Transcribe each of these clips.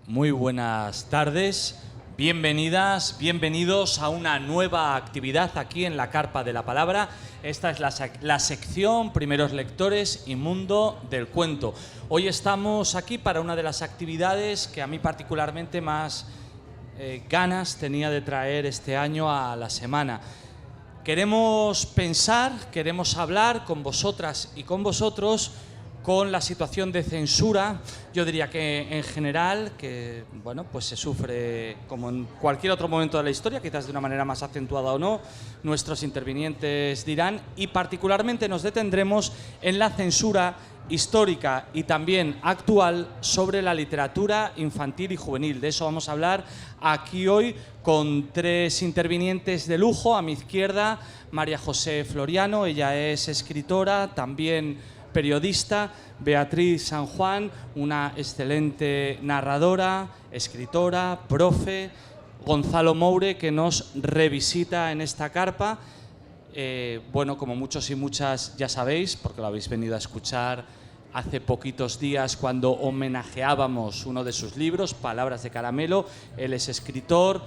Muy buenas tardes, bienvenidas, bienvenidos a una nueva actividad aquí en la Carpa de la Palabra. Esta es la sección Primeros Lectores y Mundo del Cuento. Hoy estamos aquí para una de las actividades que a mí particularmente más ganas tenía de traer este año a la semana. Queremos pensar, queremos hablar con vosotras y con vosotros con la situación de censura. Yo diría que en general, que bueno, pues se sufre como en cualquier otro momento de la historia, quizás de una manera más acentuada o no, nuestros intervinientes dirán, y particularmente nos detendremos en la censura histórica y también actual sobre la literatura infantil y juvenil. De eso vamos a hablar aquí hoy con tres intervinientes de lujo. A mi izquierda, María José Floriano, ella es escritora, también periodista. Beatriz San Juan, una excelente narradora, escritora, profe. Gonzalo Moure, que nos revisita en esta carpa. Bueno, como muchos y muchas ya sabéis, porque lo habéis venido a escuchar hace poquitos días cuando homenajeábamos uno de sus libros, Palabras de Caramelo. Él es escritor,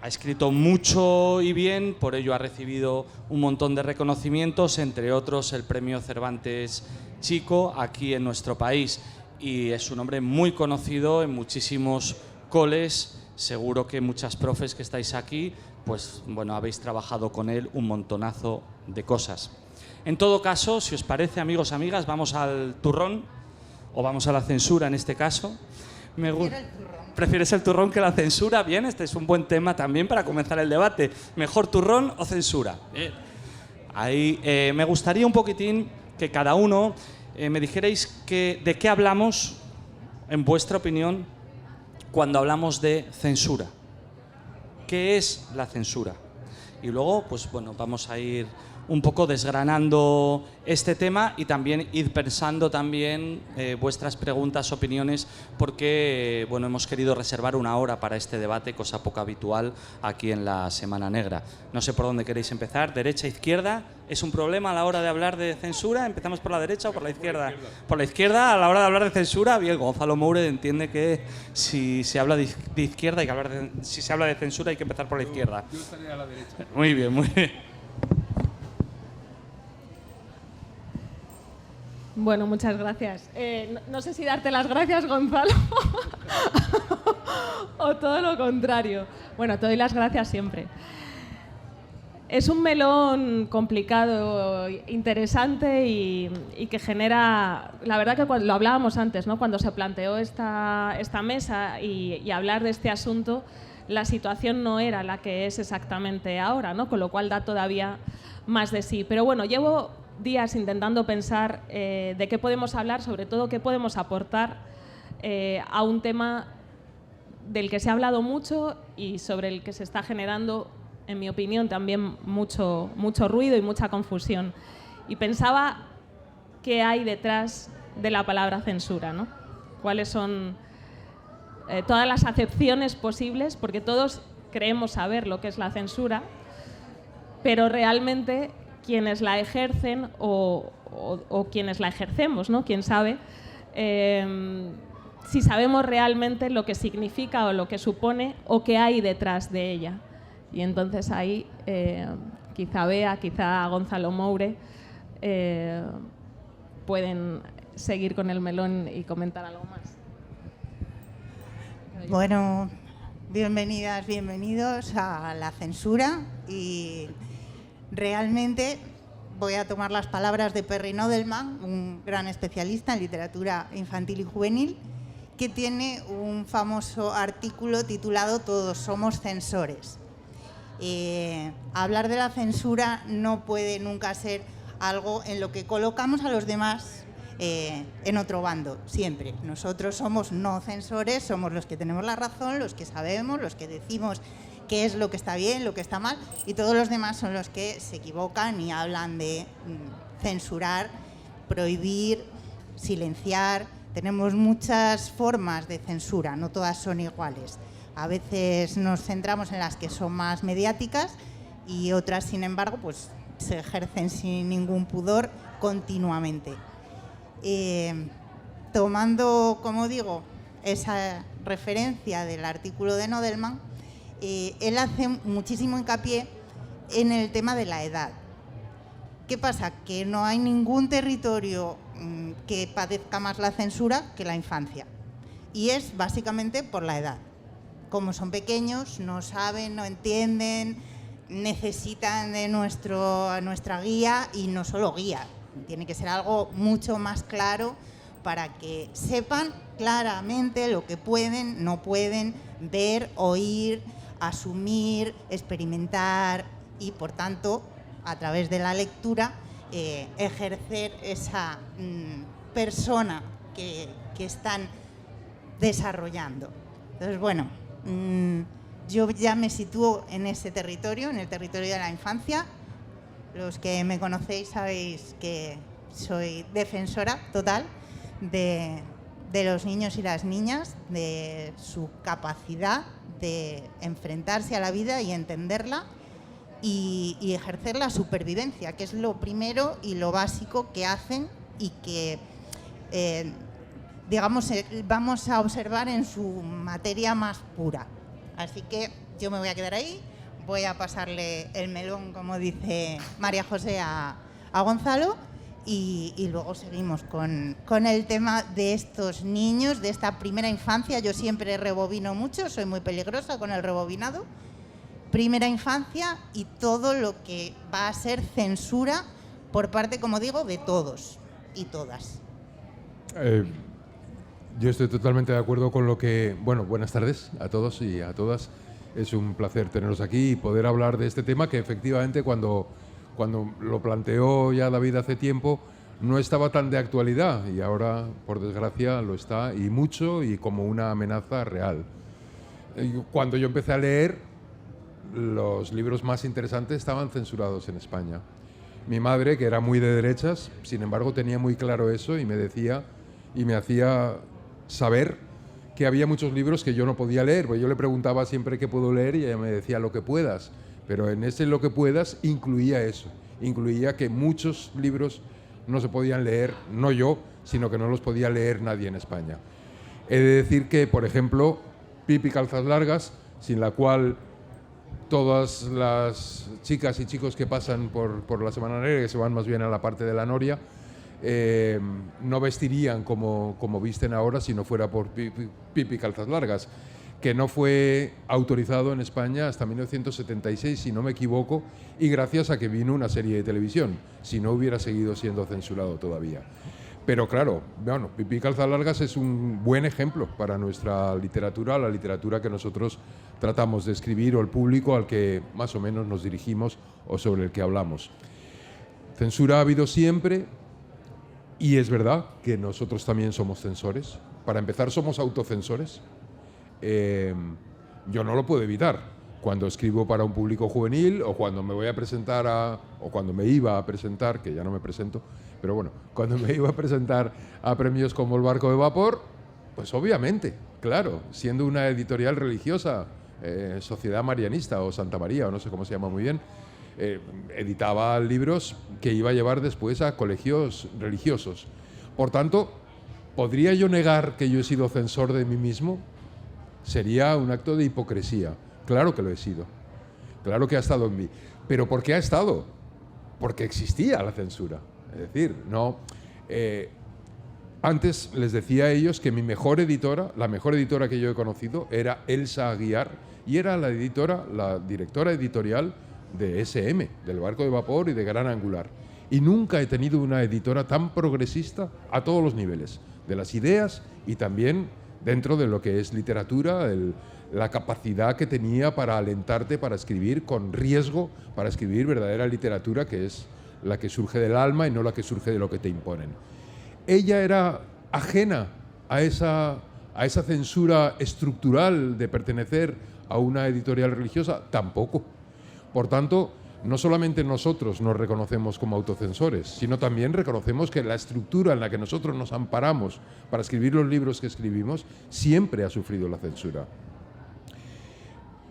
ha escrito mucho y bien, por ello ha recibido un montón de reconocimientos, entre otros el Premio Cervantes Chico aquí en nuestro país, y es un hombre muy conocido en muchísimos coles. Seguro que muchas profes que estáis aquí, pues bueno, habéis trabajado con él un montonazo de cosas. En todo caso, si os parece, amigos, amigas, vamos al turrón, o vamos a la censura en este caso. ¿Prefieres el turrón que la censura? Bien, este es un buen tema también para comenzar el debate. ¿Mejor turrón o censura? Ahí me gustaría un poquitín que cada uno me dijerais de qué hablamos, en vuestra opinión, cuando hablamos de censura. ¿Qué es la censura? Y luego, pues bueno, vamos a ir un poco desgranando este tema y también ir pensando también vuestras preguntas, opiniones, porque bueno, hemos querido reservar una hora para este debate, cosa poco habitual aquí en la Semana Negra. No sé por dónde queréis empezar, derecha, izquierda. ¿Es un problema a la hora de hablar de censura? ¿Empezamos por la derecha o por la izquierda? Por la izquierda, a la hora de hablar de censura, bien, Gonzalo Moure entiende que si se habla de izquierda hay que hablar si se habla de censura hay que empezar por la izquierda. Yo estaré a la derecha. Muy bien, muy bien. Bueno, muchas gracias. No sé si darte las gracias, Gonzalo, o todo lo contrario. Bueno, te doy las gracias siempre. Es un melón complicado, interesante y que genera... La verdad que lo hablábamos antes, ¿no? Cuando se planteó esta mesa y hablar de este asunto, la situación no era la que es exactamente ahora, ¿no? Con lo cual da todavía más de sí. Pero bueno, llevo días intentando pensar de qué podemos hablar, sobre todo qué podemos aportar a un tema del que se ha hablado mucho y sobre el que se está generando, en mi opinión, también mucho ruido y mucha confusión. Y pensaba qué hay detrás de la palabra censura, ¿no? Cuáles son todas las acepciones posibles, porque todos creemos saber lo que es la censura, pero realmente quienes la ejercen o quienes la ejercemos, ¿no? Quién sabe si sabemos realmente lo que significa o lo que supone o qué hay detrás de ella. Y entonces ahí quizá Bea, quizá Gonzalo Moure pueden seguir con el melón y comentar algo más. Bueno, bienvenidas, bienvenidos a la censura, y realmente voy a tomar las palabras de Perry Nodelman, un gran especialista en literatura infantil y juvenil, que tiene un famoso artículo titulado Todos somos censores. Hablar de la censura no puede nunca ser algo en lo que colocamos a los demás en otro bando, siempre. Nosotros somos no censores, somos los que tenemos la razón, los que sabemos, los que decimos qué es lo que está bien, lo que está mal, y todos los demás son los que se equivocan y hablan de censurar, prohibir, silenciar. Tenemos muchas formas de censura, no todas son iguales. A veces nos centramos en las que son más mediáticas y otras, sin embargo, pues se ejercen sin ningún pudor continuamente. Tomando, como digo, esa referencia del artículo de Nodelman, él hace muchísimo hincapié en el tema de la edad. ¿Qué pasa? Que no hay ningún territorio que padezca más la censura que la infancia. Y es básicamente por la edad. Como son pequeños, no saben, no entienden, necesitan de nuestra guía, y no solo guía, tiene que ser algo mucho más claro para que sepan claramente lo que pueden, no pueden ver, oír, asumir, experimentar y, por tanto, a través de la lectura, ejercer esa persona que están desarrollando. Entonces, bueno, yo ya me sitúo en ese territorio, en el territorio de la infancia. Los que me conocéis sabéis que soy defensora total de los niños y las niñas, de su capacidad de enfrentarse a la vida y entenderla y ejercer la supervivencia, que es lo primero y lo básico que hacen y que, digamos, vamos a observar en su materia más pura. Así que yo me voy a quedar ahí, voy a pasarle el melón, como dice María José, a Gonzalo, y luego seguimos con el tema de estos niños, de esta primera infancia. Yo siempre rebobino mucho, soy muy peligrosa con el rebobinado. Primera infancia y todo lo que va a ser censura por parte, como digo, de todos y todas. Yo estoy totalmente de acuerdo con lo que... Bueno, buenas tardes a todos y a todas. Es un placer teneros aquí y poder hablar de este tema que efectivamente cuando lo planteó ya David hace tiempo no estaba tan de actualidad y ahora, por desgracia, lo está, y mucho, y como una amenaza real. Cuando yo empecé a leer, los libros más interesantes estaban censurados en España. Mi madre, que era muy de derechas, sin embargo tenía muy claro eso y me decía y me hacía saber que había muchos libros que yo no podía leer, porque yo le preguntaba siempre qué puedo leer y ella me decía lo que puedas, pero en ese lo que puedas incluía eso, incluía que muchos libros no se podían leer, no yo, sino que no los podía leer nadie en España. He de decir que, por ejemplo, Pipi Calzas Largas, sin la cual todas las chicas y chicos que pasan por la Semana Negra, que se van más bien a la parte de la Noria, no vestirían como visten ahora si no fuera por Pipi Calzas Largas, que no fue autorizado en España hasta 1976, si no me equivoco, y gracias a que vino una serie de televisión, si no hubiera seguido siendo censurado todavía. Pero claro, bueno, Pipi Calzas Largas es un buen ejemplo para nuestra literatura, la literatura que nosotros tratamos de escribir, o el público al que más o menos nos dirigimos o sobre el que hablamos. Censura ha habido siempre, y es verdad que nosotros también somos censores. Para empezar, somos autocensores. Yo no lo puedo evitar. Cuando escribo para un público juvenil, o cuando me voy a presentar o cuando me iba a presentar, que ya no me presento, pero bueno, cuando me iba a presentar a premios como El Barco de Vapor, pues obviamente, claro, siendo una editorial religiosa, Sociedad Marianista o Santa María, o no sé cómo se llama muy bien, editaba libros que iba a llevar después a colegios religiosos. Por tanto, ¿podría yo negar que yo he sido censor de mí mismo? Sería un acto de hipocresía. Claro que lo he sido. Claro que ha estado en mí. ¿Pero por qué ha estado? Porque existía la censura. Es decir, no... antes les decía a ellos que mi mejor editora, la mejor editora que yo he conocido, era Elsa Aguiar, y era la directora editorial de SM, del Barco de Vapor y de Gran Angular. Y nunca he tenido una editora tan progresista a todos los niveles, de las ideas y también dentro de lo que es literatura, la capacidad que tenía para alentarte, para escribir con riesgo, para escribir verdadera literatura, que es la que surge del alma y no la que surge de lo que te imponen. Ella era ajena a esa censura estructural de pertenecer a una editorial religiosa, tampoco. Por tanto, no solamente nosotros nos reconocemos como autocensores, sino también reconocemos que la estructura en la que nosotros nos amparamos para escribir los libros que escribimos siempre ha sufrido la censura.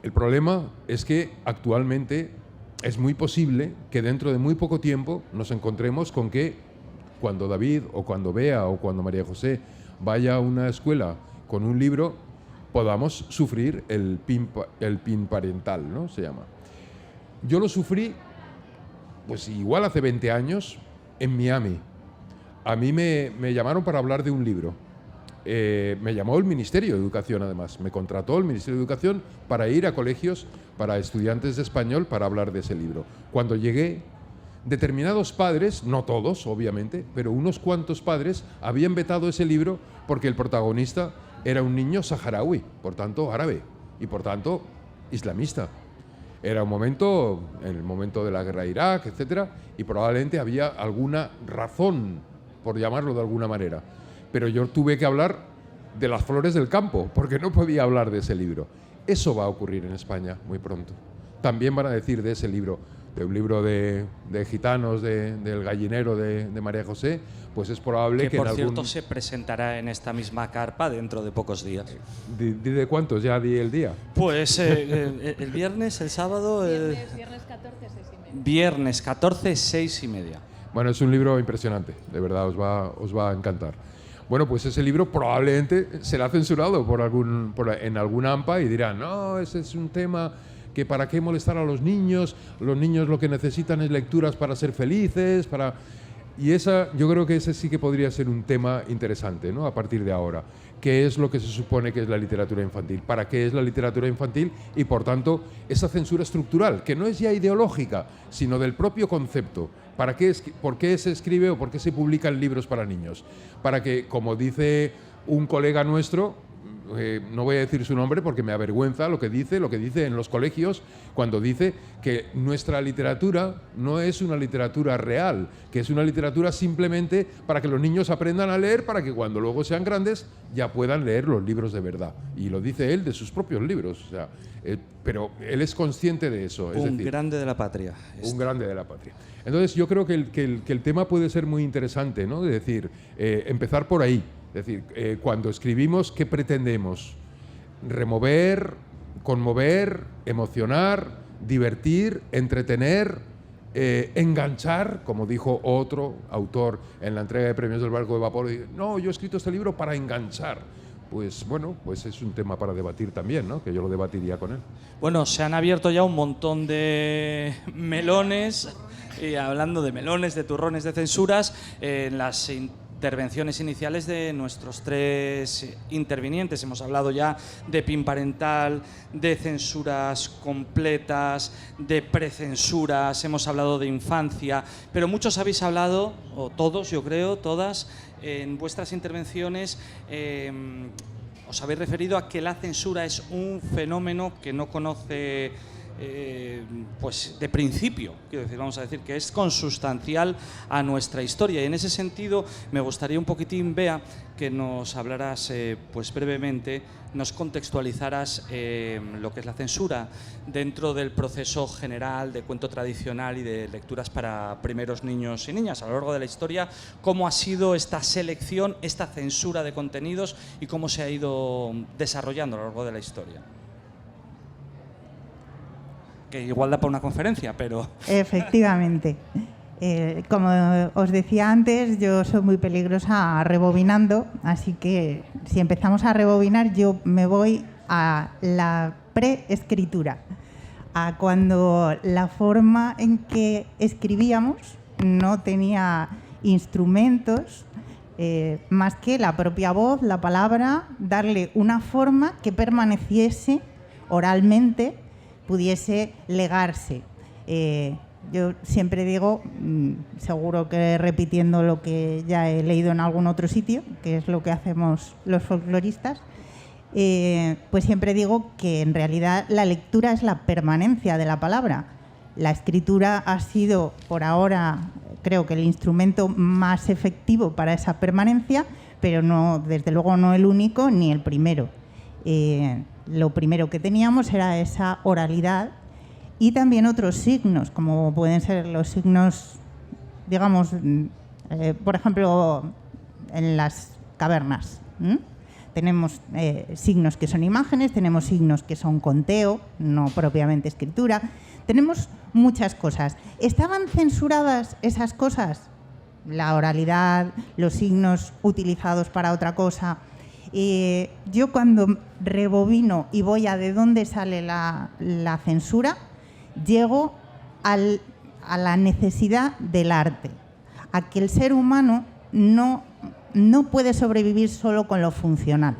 El problema es que actualmente es muy posible que dentro de muy poco tiempo nos encontremos con que cuando David o cuando Bea o cuando María José vaya a una escuela con un libro podamos sufrir el PIN parental, ¿no? Se llama. Yo lo sufrí, pues igual hace 20 años, en Miami. A mí me llamaron para hablar de un libro. Me llamó el Ministerio de Educación, además. Me contrató el Ministerio de Educación para ir a colegios para estudiantes de español para hablar de ese libro. Cuando llegué, determinados padres, no todos, obviamente, pero unos cuantos padres habían vetado ese libro porque el protagonista era un niño saharaui, por tanto árabe, y por tanto islamista. Era un momento, en el momento de la guerra de Irak, etcétera, y probablemente había alguna razón, por llamarlo de alguna manera. Pero yo tuve que hablar de las flores del campo, porque no podía hablar de ese libro. Eso va a ocurrir en España muy pronto. También van a decir de ese libro, de un libro de gitanos, del gallinero de María José, pues es probable que por cierto se presentará en esta misma carpa dentro de pocos días. ¿De cuántos? ¿Ya di el día? Pues el viernes, el sábado... Viernes 14, 6:30. Viernes 14, 6:30. Bueno, es un libro impresionante, de verdad, os va a encantar. Bueno, pues ese libro probablemente será censurado en algún AMPA y dirán, no, ese es un tema que para qué molestar a los niños lo que necesitan es lecturas para ser felices, Y yo creo que ese sí que podría ser un tema interesante, ¿no? A partir de ahora. ¿Qué es lo que se supone que es la literatura infantil? ¿Para qué es la literatura infantil? Y por tanto, esa censura estructural, que no es ya ideológica, sino del propio concepto. ¿Por qué se escribe o por qué se publican libros para niños? Para que, como dice un colega nuestro, no voy a decir su nombre porque me avergüenza lo que dice en los colegios, cuando dice que nuestra literatura no es una literatura real, que es una literatura simplemente para que los niños aprendan a leer, para que cuando luego sean grandes ya puedan leer los libros de verdad. Y lo dice él de sus propios libros, o sea, pero él es consciente de eso. Un grande de la patria. Un grande de la patria. Entonces yo creo que el tema puede ser muy interesante, ¿no? Es decir, empezar por ahí. Es decir, cuando escribimos, ¿qué pretendemos? Remover, conmover, emocionar, divertir, entretener, enganchar, como dijo otro autor en la entrega de premios del Barco de Vapor. No, yo he escrito este libro para enganchar. Pues bueno, pues es un tema para debatir también, ¿no? Que yo lo debatiría con él. Bueno, se han abierto ya un montón de melones, y hablando de melones, de turrones, de censuras, en las intervenciones iniciales de nuestros tres intervinientes. Hemos hablado ya de PIN parental, de censuras completas, de precensuras, hemos hablado de infancia, pero muchos habéis hablado, o todos, yo creo, todas, en vuestras intervenciones os habéis referido a que la censura es un fenómeno que no conoce pues de principio, quiero decir, vamos a decir que es consustancial a nuestra historia, y en ese sentido me gustaría un poquitín, Bea, que nos hablaras pues brevemente, nos contextualizaras lo que es la censura dentro del proceso general de cuento tradicional y de lecturas para primeros niños y niñas a lo largo de la historia, cómo ha sido esta selección, esta censura de contenidos y cómo se ha ido desarrollando a lo largo de la historia. Que igual da para una conferencia, pero... Efectivamente. Como os decía antes, yo soy muy peligrosa rebobinando, así que si empezamos a rebobinar, yo me voy a la preescritura, a cuando la forma en que escribíamos no tenía instrumentos más que la propia voz, la palabra, darle una forma que permaneciese oralmente, pudiese legarse. Yo siempre digo, seguro que repitiendo lo que ya he leído en algún otro sitio, que es lo que hacemos los folcloristas, pues siempre digo que en realidad la lectura es la permanencia de la palabra. La escritura ha sido, por ahora, creo que el instrumento más efectivo para esa permanencia, pero no, desde luego no el único ni el primero. Lo primero que teníamos era esa oralidad y también otros signos, como pueden ser los signos, digamos, por ejemplo, en las cavernas. Tenemos signos que son imágenes, tenemos signos que son conteo, no propiamente escritura. Tenemos muchas cosas. ¿Estaban censuradas esas cosas? La oralidad, los signos utilizados para otra cosa. Yo cuando rebobino y voy a de dónde sale la censura, llego a la necesidad del arte, a que el ser humano no puede sobrevivir solo con lo funcional.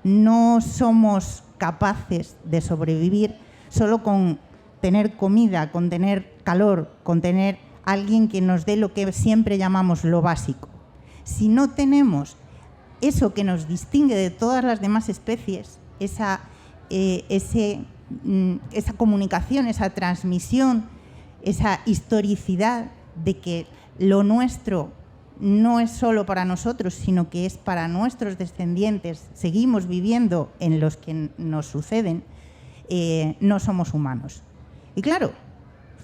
No somos capaces de sobrevivir solo con tener comida, con tener calor, con tener alguien que nos dé lo que siempre llamamos lo básico. Si no tenemos eso que nos distingue de todas las demás especies, esa comunicación, esa transmisión, esa historicidad de que lo nuestro no es solo para nosotros, sino que es para nuestros descendientes, seguimos viviendo en los que nos suceden, no somos humanos. Y claro,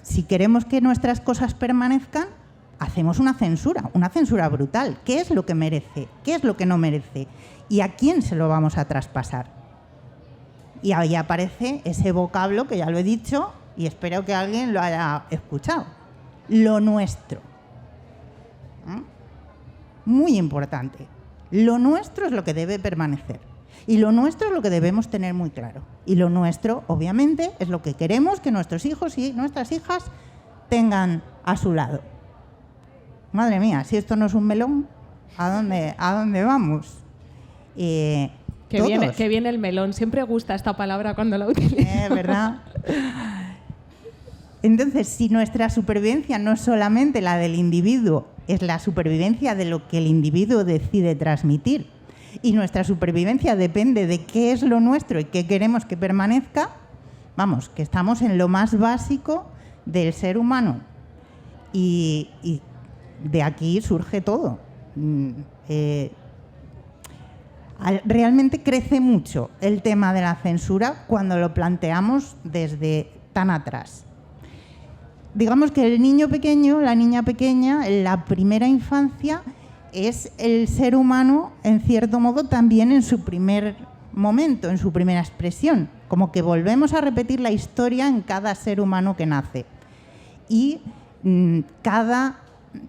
si queremos que nuestras cosas permanezcan, hacemos una censura brutal. ¿Qué es lo que merece? ¿Qué es lo que no merece? ¿Y a quién se lo vamos a traspasar? Y ahí aparece ese vocablo que ya lo he dicho y espero que alguien lo haya escuchado. Lo nuestro. Muy importante. Lo nuestro es lo que debe permanecer. Y lo nuestro es lo que debemos tener muy claro. Y lo nuestro, obviamente, es lo que queremos que nuestros hijos y nuestras hijas tengan a su lado. Madre mía, si esto no es un melón, ¿a dónde vamos? Que viene el melón. Siempre gusta esta palabra cuando la utilizamos. ¿Verdad? Entonces, si nuestra supervivencia no es solamente la del individuo, es la supervivencia de lo que el individuo decide transmitir, y nuestra supervivencia depende de qué es lo nuestro y qué queremos que permanezca, vamos, que estamos en lo más básico del ser humano. Y de aquí surge todo. Realmente crece mucho el tema de la censura cuando lo planteamos desde tan atrás. Digamos que el niño pequeño, la niña pequeña, en la primera infancia es el ser humano, en cierto modo, también en su primer momento, en su primera expresión. Como que volvemos a repetir la historia en cada ser humano que nace. Y cada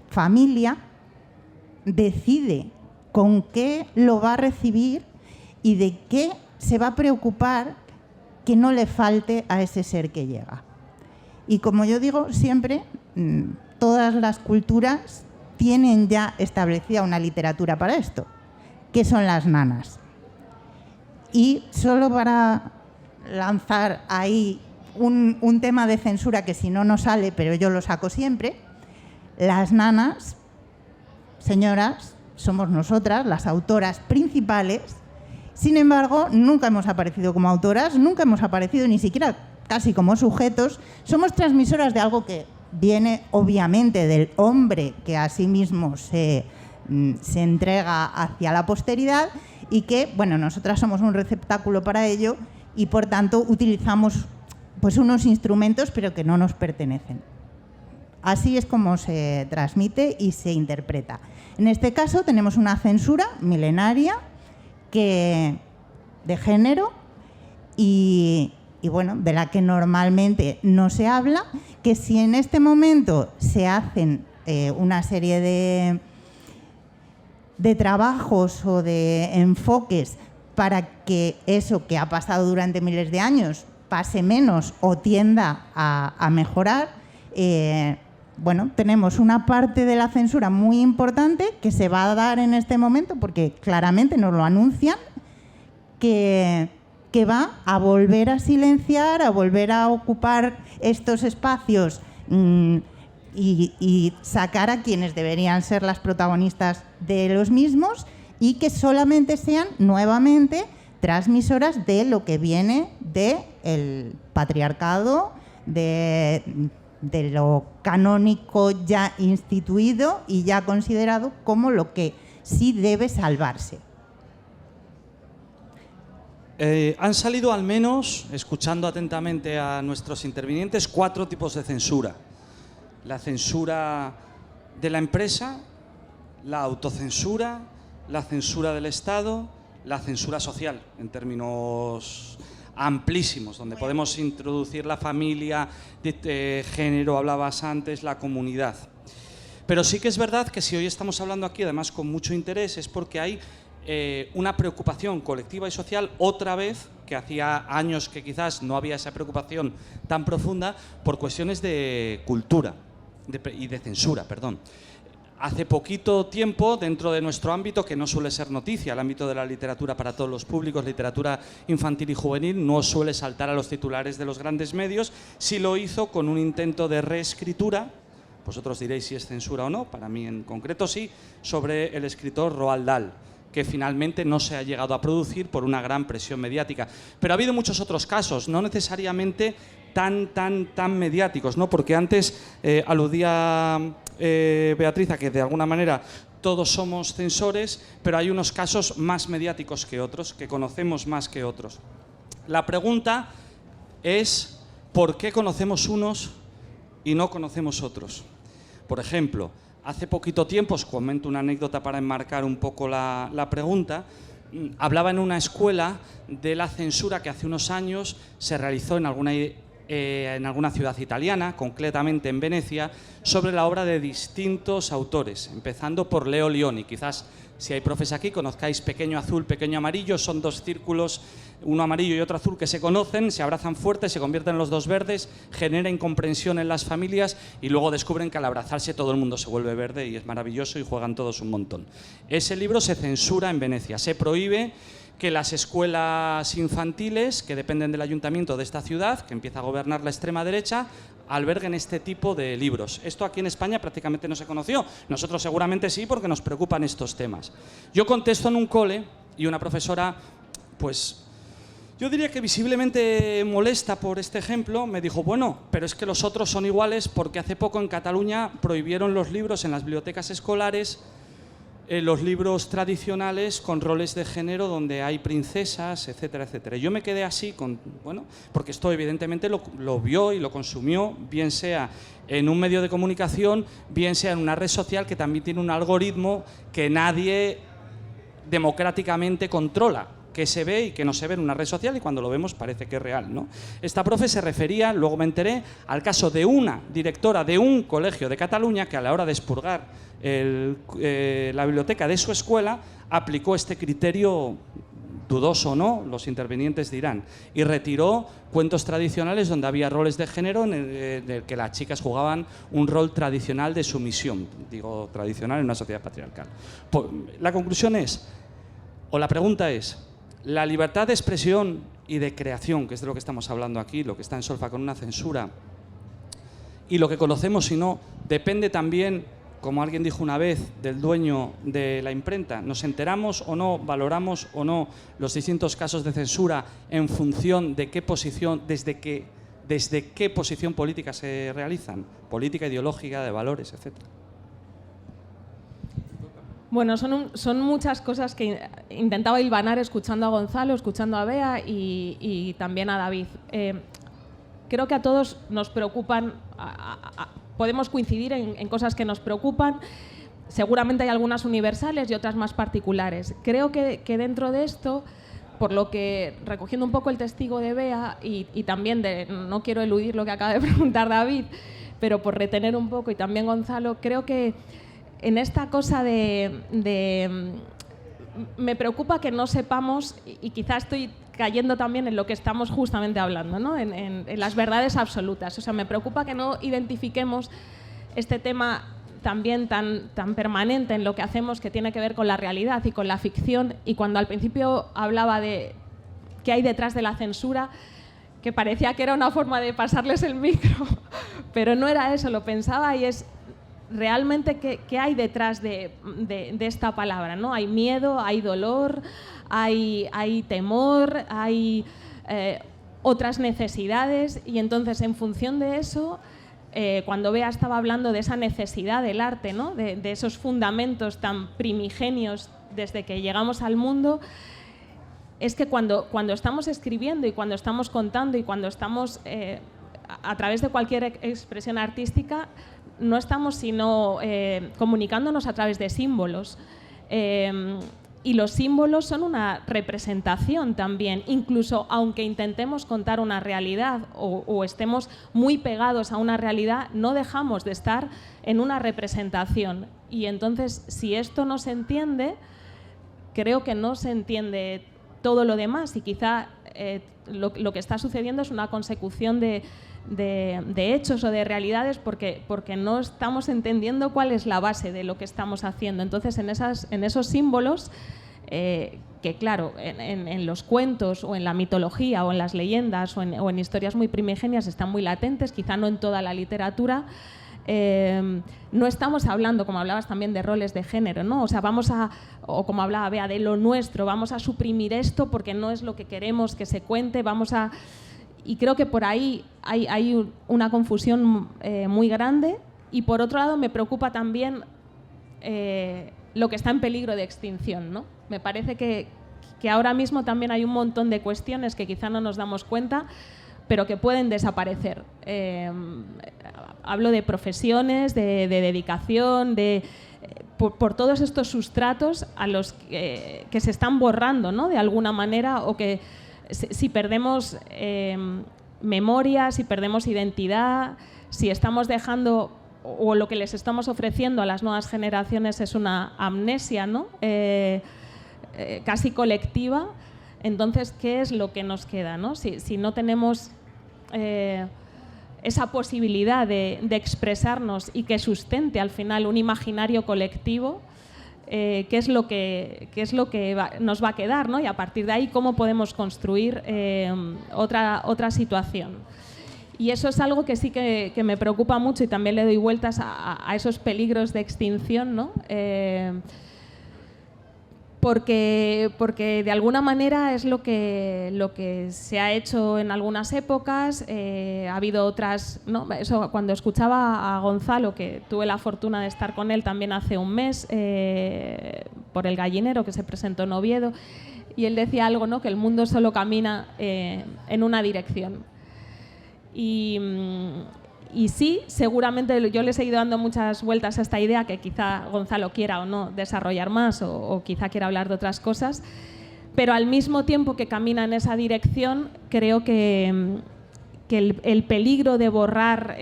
familia decide con qué lo va a recibir y de qué se va a preocupar que no le falte a ese ser que llega. Y como yo digo siempre, todas las culturas tienen ya establecida una literatura para esto, que son las nanas. Y solo para lanzar ahí un tema de censura que si no, no sale, pero yo lo saco siempre, las nanas, señoras, somos nosotras, las autoras principales. Sin embargo, nunca hemos aparecido como autoras, nunca hemos aparecido ni siquiera casi como sujetos. Somos transmisoras de algo que viene obviamente del hombre que a sí mismo se entrega hacia la posteridad y que, bueno, nosotras somos un receptáculo para ello y por tanto utilizamos pues unos instrumentos pero que no nos pertenecen. Así es como se transmite y se interpreta. En este caso tenemos una censura milenaria de género y bueno, de la que normalmente no se habla, que si en este momento se hacen una serie de trabajos o de enfoques para que eso que ha pasado durante miles de años pase menos o tienda a mejorar, bueno, tenemos una parte de la censura muy importante que se va a dar en este momento, porque claramente nos lo anuncian, que va a volver a silenciar, a volver a ocupar estos espacios y sacar a quienes deberían ser las protagonistas de los mismos y que solamente sean nuevamente transmisoras de lo que viene del patriarcado, de lo canónico ya instituido y ya considerado como lo que sí debe salvarse. Han salido al menos, escuchando atentamente a nuestros intervinientes, 4 tipos de censura. La censura de la empresa, la autocensura, la censura del Estado, la censura social, en términos amplísimos, donde podemos introducir la familia, de género, hablabas antes, la comunidad. Pero sí que es verdad que si hoy estamos hablando aquí, además con mucho interés, es porque hay una preocupación colectiva y social otra vez, que hacía años que quizás no había esa preocupación tan profunda por cuestiones de cultura y de censura, perdón. Hace poquito tiempo, dentro de nuestro ámbito, que no suele ser noticia, el ámbito de la literatura para todos los públicos, literatura infantil y juvenil, no suele saltar a los titulares de los grandes medios, sí lo hizo con un intento de reescritura, vosotros diréis si es censura o no, para mí en concreto sí, sobre el escritor Roald Dahl, que finalmente no se ha llegado a producir por una gran presión mediática. Pero ha habido muchos otros casos, no necesariamente tan mediáticos, ¿no? Porque antes aludía Beatriz a que de alguna manera todos somos censores, pero hay unos casos más mediáticos que otros, que conocemos más que otros. La pregunta es ¿por qué conocemos unos y no conocemos otros? Por ejemplo, hace poquito tiempo, os comento una anécdota para enmarcar un poco la pregunta, hablaba en una escuela de la censura que hace unos años se realizó en alguna ciudad italiana, concretamente en Venecia, sobre la obra de distintos autores, empezando por Leo Lionni. Quizás, si hay profes aquí, conozcáis Pequeño Azul, Pequeño Amarillo, son dos círculos, uno amarillo y otro azul, que se conocen, se abrazan fuerte, se convierten en los dos verdes, genera incomprensión en las familias y luego descubren que al abrazarse todo el mundo se vuelve verde y es maravilloso y juegan todos un montón. Ese libro se censura en Venecia, se prohíbe que las escuelas infantiles, que dependen del ayuntamiento de esta ciudad, que empieza a gobernar la extrema derecha, alberguen este tipo de libros. Esto aquí en España prácticamente no se conoció. Nosotros seguramente sí, porque nos preocupan estos temas. Yo contesto en un cole y una profesora, pues yo diría que visiblemente molesta por este ejemplo, me dijo, bueno, pero es que los otros son iguales porque hace poco en Cataluña prohibieron los libros en las bibliotecas escolares, los libros tradicionales con roles de género donde hay princesas, etcétera, etcétera. Yo me quedé así, porque esto evidentemente lo vio y lo consumió, bien sea en un medio de comunicación, bien sea en una red social que también tiene un algoritmo que nadie democráticamente controla, que se ve y que no se ve en una red social y cuando lo vemos parece que es real, ¿no? Esta profe se refería, luego me enteré, al caso de una directora de un colegio de Cataluña que a la hora de expurgar la biblioteca de su escuela aplicó este criterio, dudoso o no, los intervinientes dirán, y retiró cuentos tradicionales donde había roles de género en el que las chicas jugaban un rol tradicional de sumisión, digo tradicional en una sociedad patriarcal. La conclusión es, o la pregunta es, la libertad de expresión y de creación, que es de lo que estamos hablando aquí, lo que está en solfa con una censura, y lo que conocemos y no, depende también, como alguien dijo una vez, del dueño de la imprenta. ¿Nos enteramos o no, valoramos o no los distintos casos de censura en función de qué posición, desde qué posición política se realizan? Política, ideológica, de valores, etcétera. Bueno, son muchas cosas que intentaba hilvanar escuchando a Gonzalo, escuchando a Bea y también a David. Creo que a todos nos preocupan, podemos coincidir en cosas que nos preocupan. Seguramente hay algunas universales y otras más particulares. Creo que dentro de esto, por lo que, recogiendo un poco el testigo de Bea y también no quiero eludir lo que acaba de preguntar David, pero por retener un poco y también Gonzalo, creo que en esta cosa me preocupa que no sepamos, y quizás estoy cayendo también en lo que estamos justamente hablando, ¿no? en las verdades absolutas. O sea, me preocupa que no identifiquemos este tema también tan permanente en lo que hacemos, que tiene que ver con la realidad y con la ficción. Y cuando al principio hablaba de qué hay detrás de la censura, que parecía que era una forma de pasarles el micro, pero no era eso, lo pensaba y es realmente qué hay detrás de esta palabra, ¿no? Hay miedo, hay dolor, hay temor, hay otras necesidades y entonces en función de eso, cuando Bea estaba hablando de esa necesidad del arte, ¿no? de esos fundamentos tan primigenios desde que llegamos al mundo, es que cuando estamos escribiendo y cuando estamos contando y cuando estamos a través de cualquier expresión artística, no estamos sino comunicándonos a través de símbolos. Y los símbolos son una representación también, incluso aunque intentemos contar una realidad o estemos muy pegados a una realidad, no dejamos de estar en una representación. Y entonces, si esto no se entiende, creo que no se entiende todo lo demás y quizá lo que está sucediendo es una consecución de hechos o de realidades porque no estamos entendiendo cuál es la base de lo que estamos haciendo. Entonces, en esos símbolos, que claro, en los cuentos o en la mitología o en las leyendas o en historias muy primigenias están muy latentes, quizá no en toda la literatura. No estamos hablando, como hablabas también, de roles de género, ¿no? O sea, o como hablaba Bea, de lo nuestro, vamos a suprimir esto porque no es lo que queremos que se cuente, y creo que por ahí hay una confusión muy grande. Y por otro lado me preocupa también lo que está en peligro de extinción, ¿no? Me parece que ahora mismo también hay un montón de cuestiones que quizá no nos damos cuenta, pero que pueden desaparecer. Hablo de profesiones, de dedicación, por todos estos sustratos a los que se están borrando, ¿no? De alguna manera, o que si perdemos memoria, si perdemos identidad, si estamos dejando, o lo que les estamos ofreciendo a las nuevas generaciones es una amnesia, ¿no? Casi colectiva. Entonces, ¿qué es lo que nos queda, ¿no? Si no tenemos esa posibilidad de expresarnos y que sustente al final un imaginario colectivo, ¿qué es lo que nos va a quedar, ¿no? Y a partir de ahí, ¿cómo podemos construir otra situación? Y eso es algo que sí que me preocupa mucho y también le doy vueltas a esos peligros de extinción, ¿no? Porque de alguna manera es lo que se ha hecho en algunas épocas. Ha habido otras, ¿no? Eso, cuando escuchaba a Gonzalo, que tuve la fortuna de estar con él también hace un mes por El Gallinero, que se presentó en Oviedo, y él decía algo, ¿no? Que el mundo solo camina en una dirección. Y sí, seguramente yo le he seguido dando muchas vueltas a esta idea, que quizá Gonzalo quiera o no desarrollar más, o quizá quiera hablar de otras cosas, pero al mismo tiempo que camina en esa dirección, creo que el peligro de borrar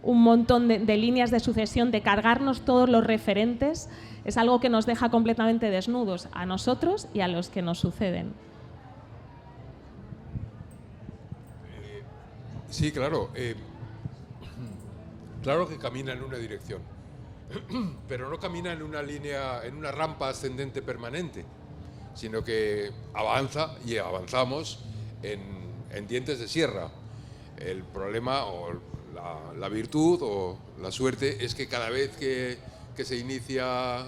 un montón de líneas de sucesión, de cargarnos todos los referentes, es algo que nos deja completamente desnudos a nosotros y a los que nos suceden. Sí, claro. Claro que camina en una dirección, pero no camina en una línea, en una rampa ascendente permanente, sino que avanza y avanzamos en dientes de sierra. El problema o la virtud o la suerte es que cada vez que se inicia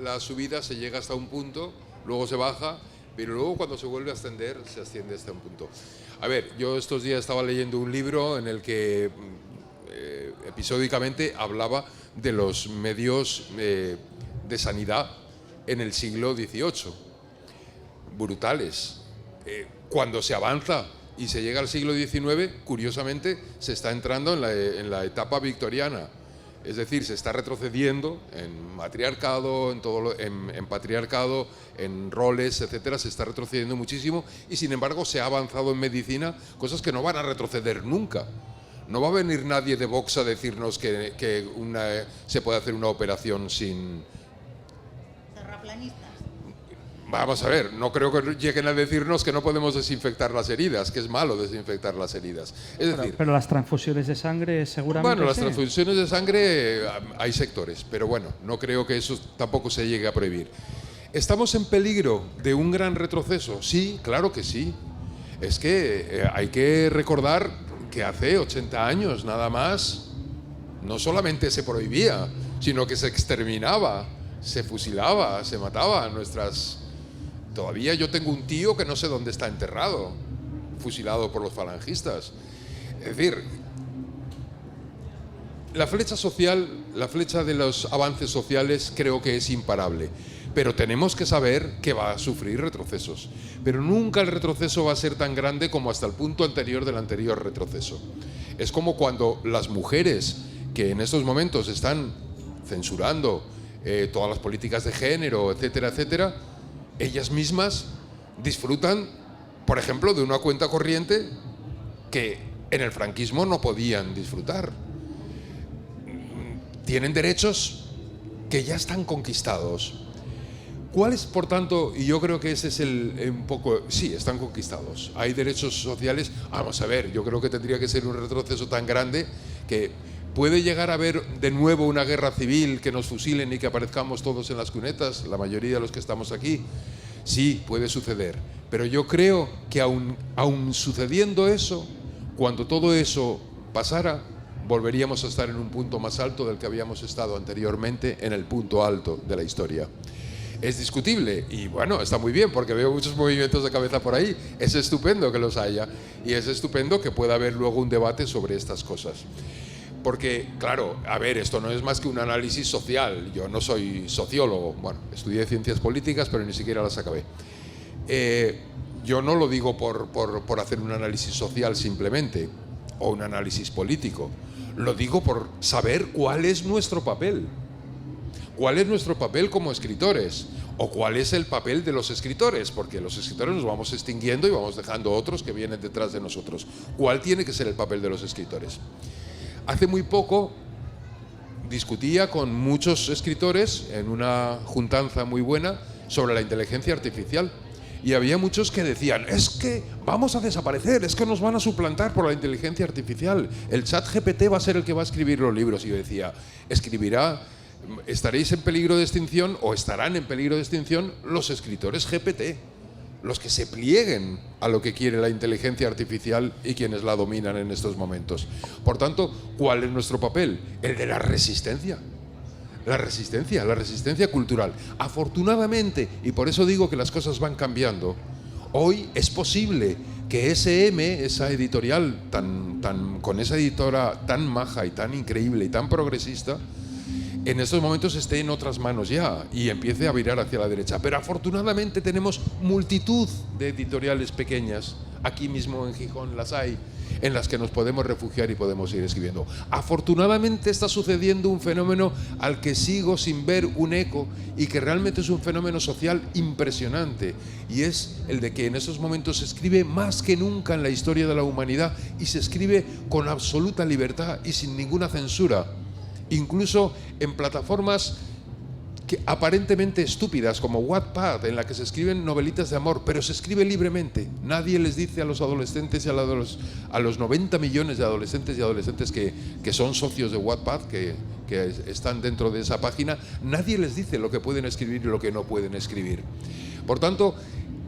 la subida se llega hasta un punto, luego se baja, pero luego cuando se vuelve a ascender, se asciende hasta un punto. A ver, yo estos días estaba leyendo un libro en el que episódicamente hablaba de los medios de sanidad en el siglo XVIII. Brutales. Cuando se avanza y se llega al siglo XIX, curiosamente, se está entrando en la etapa victoriana. Es decir, se está retrocediendo en matriarcado, en patriarcado, en roles, etcétera. Se está retrocediendo muchísimo y, sin embargo, se ha avanzado en medicina, cosas que no van a retroceder nunca. No va a venir nadie de Vox a decirnos que se puede hacer una operación sin... Terraplanistas. Vamos a ver, no creo que lleguen a decirnos que no podemos desinfectar las heridas, que es malo desinfectar las heridas. Es decir, pero las transfusiones de sangre seguramente... Bueno, las sí. transfusiones de sangre hay sectores, pero bueno, no creo que eso tampoco se llegue a prohibir. ¿Estamos en peligro de un gran retroceso? Sí, claro que sí. Es que hay que recordar que hace 80 años nada más no solamente se prohibía, sino que se exterminaba, se fusilaba, se mataba a nuestras... Todavía yo tengo un tío que no sé dónde está enterrado, fusilado por los falangistas. Es decir, la flecha social, la flecha de los avances sociales creo que es imparable, pero tenemos que saber que va a sufrir retrocesos. Pero nunca el retroceso va a ser tan grande como hasta el punto anterior del anterior retroceso. Es como cuando las mujeres que en estos momentos están censurando todas las políticas de género, etcétera, etcétera, ellas mismas disfrutan, por ejemplo, de una cuenta corriente que en el franquismo no podían disfrutar. Tienen derechos que ya están conquistados. ¿Cuál es, por tanto, y yo creo que ese es un poco, sí, están conquistados, hay derechos sociales, vamos a ver, yo creo que tendría que ser un retroceso tan grande que puede llegar a haber de nuevo una guerra civil, que nos fusilen y que aparezcamos todos en las cunetas, la mayoría de los que estamos aquí, sí, puede suceder, pero yo creo que aun sucediendo eso, cuando todo eso pasara, volveríamos a estar en un punto más alto del que habíamos estado anteriormente, en el punto alto de la historia. Es discutible y bueno, está muy bien porque veo muchos movimientos de cabeza por ahí. Es estupendo que los haya y es estupendo que pueda haber luego un debate sobre estas cosas. Porque, claro, a ver, esto no es más que un análisis social. Yo no soy sociólogo, bueno, estudié ciencias políticas, pero ni siquiera las acabé. Yo no lo digo por hacer un análisis social simplemente, o un análisis político. Lo digo por saber cuál es nuestro papel. ¿Cuál es nuestro papel como escritores? ¿O cuál es el papel de los escritores? Porque los escritores nos vamos extinguiendo y vamos dejando otros que vienen detrás de nosotros. ¿Cuál tiene que ser el papel de los escritores? Hace muy poco discutía con muchos escritores en una juntanza muy buena sobre la inteligencia artificial. Y había muchos que decían, es que vamos a desaparecer, es que nos van a suplantar por la inteligencia artificial. El ChatGPT va a ser el que va a escribir los libros. Y yo decía, estaréis en peligro de extinción o estarán en peligro de extinción los escritores GPT, los que se plieguen a lo que quiere la inteligencia artificial y quienes la dominan en estos momentos. Por tanto, ¿cuál es nuestro papel? El de la resistencia. La resistencia cultural. Afortunadamente, y por eso digo que las cosas van cambiando, hoy es posible que SM, esa editorial con esa editora tan maja y tan increíble y tan progresista, en estos momentos esté en otras manos ya y empiece a virar hacia la derecha. Pero afortunadamente tenemos multitud de editoriales pequeñas, aquí mismo en Gijón las hay, en las que nos podemos refugiar y podemos ir escribiendo. Afortunadamente está sucediendo un fenómeno al que sigo sin ver un eco y que realmente es un fenómeno social impresionante, y es el de que en estos momentos se escribe más que nunca en la historia de la humanidad y se escribe con absoluta libertad y sin ninguna censura. Incluso en plataformas aparentemente estúpidas como Wattpad, en la que se escriben novelitas de amor, pero se escribe libremente. Nadie les dice a los adolescentes y a los 90 millones de adolescentes y adolescentes que son socios de Wattpad, que están dentro de esa página, nadie les dice lo que pueden escribir y lo que no pueden escribir. Por tanto,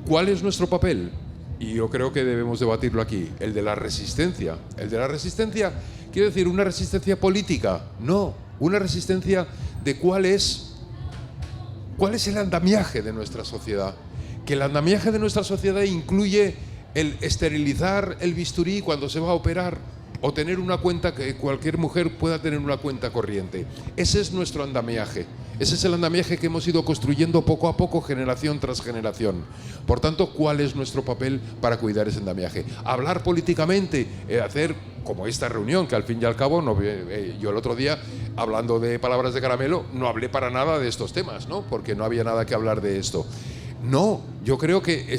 ¿cuál es nuestro papel? Y yo creo que debemos debatirlo aquí, el de la resistencia. El de la resistencia, quiero decir, una resistencia política, no, una resistencia de cuál es el andamiaje de nuestra sociedad. Que el andamiaje de nuestra sociedad incluye el esterilizar el bisturí cuando se va a operar, o tener una cuenta, que cualquier mujer pueda tener una cuenta corriente. Ese es nuestro andamiaje. Ese es el andamiaje que hemos ido construyendo poco a poco, generación tras generación. Por tanto, ¿cuál es nuestro papel para cuidar ese andamiaje? Hablar políticamente, hacer como esta reunión, que al fin y al cabo, yo el otro día, hablando de palabras de caramelo, no hablé para nada de estos temas, ¿no? Porque no había nada que hablar de esto. No, yo creo que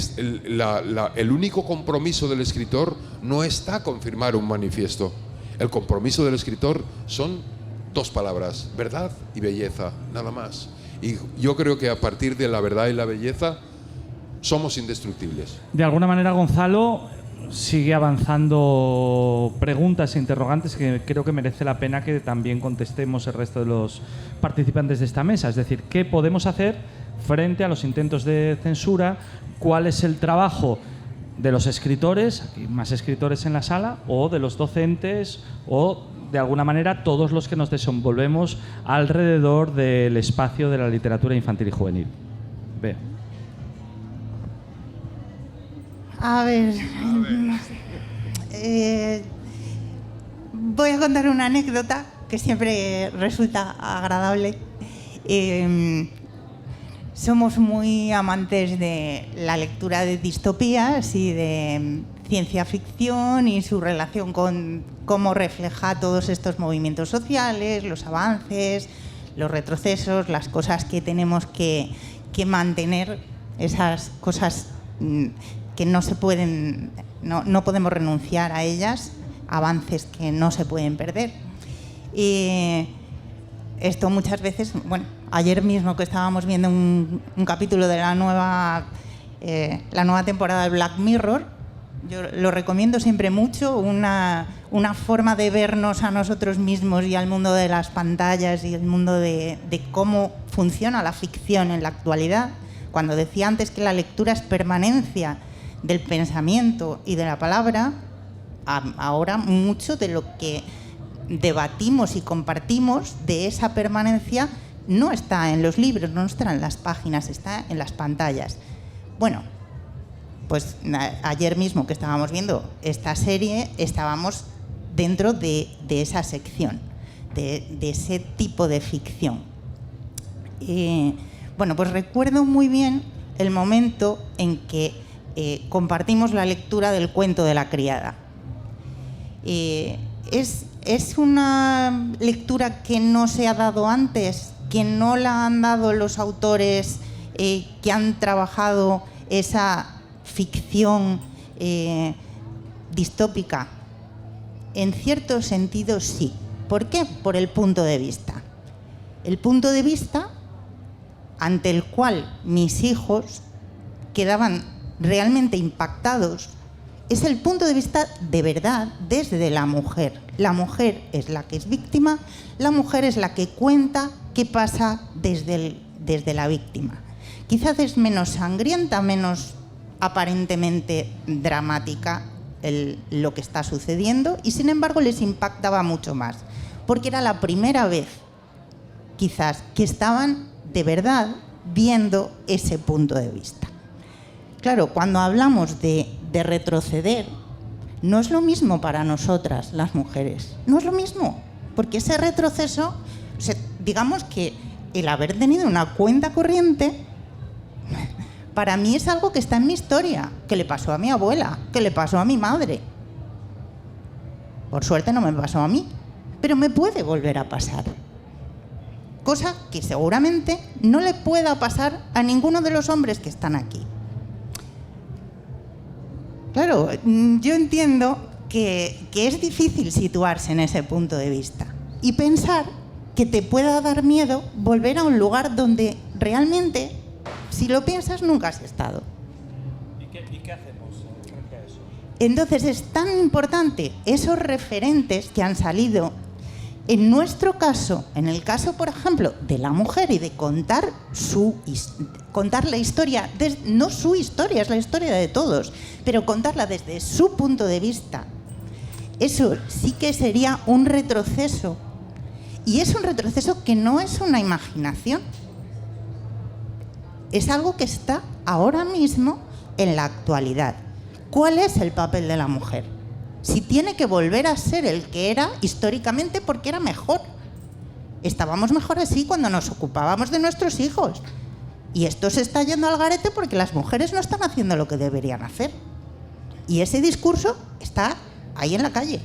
el único compromiso del escritor no está con firmar un manifiesto. El compromiso del escritor son dos palabras, verdad y belleza, nada más. Y yo creo que a partir de la verdad y la belleza somos indestructibles. De alguna manera, Gonzalo, sigue avanzando preguntas e interrogantes que creo que merece la pena que también contestemos el resto de los participantes de esta mesa. Es decir, ¿qué podemos hacer frente a los intentos de censura? ¿Cuál es el trabajo de los escritores, aquí más escritores en la sala, o de los docentes, o de alguna manera todos los que nos desenvolvemos alrededor del espacio de la literatura infantil y juvenil? Vea. A ver, voy a contar una anécdota que siempre resulta agradable. Somos muy amantes de la lectura de distopías y de ciencia ficción y su relación con cómo refleja todos estos movimientos sociales, los avances, los retrocesos, las cosas que tenemos que mantener, esas cosas que no se pueden, no podemos renunciar a ellas, avances que no se pueden perder. Y esto muchas veces, bueno, ayer mismo que estábamos viendo un capítulo de la nueva temporada de Black Mirror, yo lo recomiendo siempre mucho, una forma de vernos a nosotros mismos y al mundo de las pantallas y el mundo de cómo funciona la ficción en la actualidad. Cuando decía antes que la lectura es permanencia del pensamiento y de la palabra, ahora mucho de lo que debatimos y compartimos de esa permanencia no está en los libros, no está en las páginas, está en las pantallas. Bueno, pues ayer mismo que estábamos viendo esta serie, estábamos dentro de esa sección, de ese tipo de ficción. Bueno, pues recuerdo muy bien el momento en que compartimos la lectura del cuento de la criada. Es una lectura que no se ha dado antes, que no la han dado los autores que han trabajado esa ficción distópica. En cierto sentido, sí. ¿Por qué? Por el punto de vista. El punto de vista ante el cual mis hijos quedaban realmente impactados es el punto de vista de verdad desde la mujer. La mujer es la que es víctima, la mujer es la que cuenta qué pasa desde la víctima. Quizás es menos sangrienta, menos aparentemente dramática lo que está sucediendo, y sin embargo les impactaba mucho más, porque era la primera vez quizás que estaban de verdad viendo ese punto de vista. Claro, cuando hablamos de retroceder, no es lo mismo para nosotras, las mujeres. No es lo mismo, porque ese retroceso, o sea, digamos que el haber tenido una cuenta corriente, para mí es algo que está en mi historia, que le pasó a mi abuela, que le pasó a mi madre. Por suerte no me pasó a mí, pero me puede volver a pasar. Cosa que seguramente no le pueda pasar a ninguno de los hombres que están aquí. Claro, yo entiendo que es difícil situarse en ese punto de vista y pensar que te pueda dar miedo volver a un lugar donde realmente, si lo piensas, nunca has estado. ¿Y qué hacemos frente a eso? Entonces es tan importante esos referentes que han salido. En nuestro caso, en el caso, por ejemplo, de la mujer y de contar la historia, no su historia, es la historia de todos, pero contarla desde su punto de vista, eso sí que sería un retroceso. Y es un retroceso que no es una imaginación. Es algo que está ahora mismo en la actualidad. ¿Cuál es el papel de la mujer? Si tiene que volver a ser el que era históricamente, porque era mejor. Estábamos mejor así cuando nos ocupábamos de nuestros hijos. Y esto se está yendo al garete porque las mujeres no están haciendo lo que deberían hacer. Y ese discurso está ahí en la calle.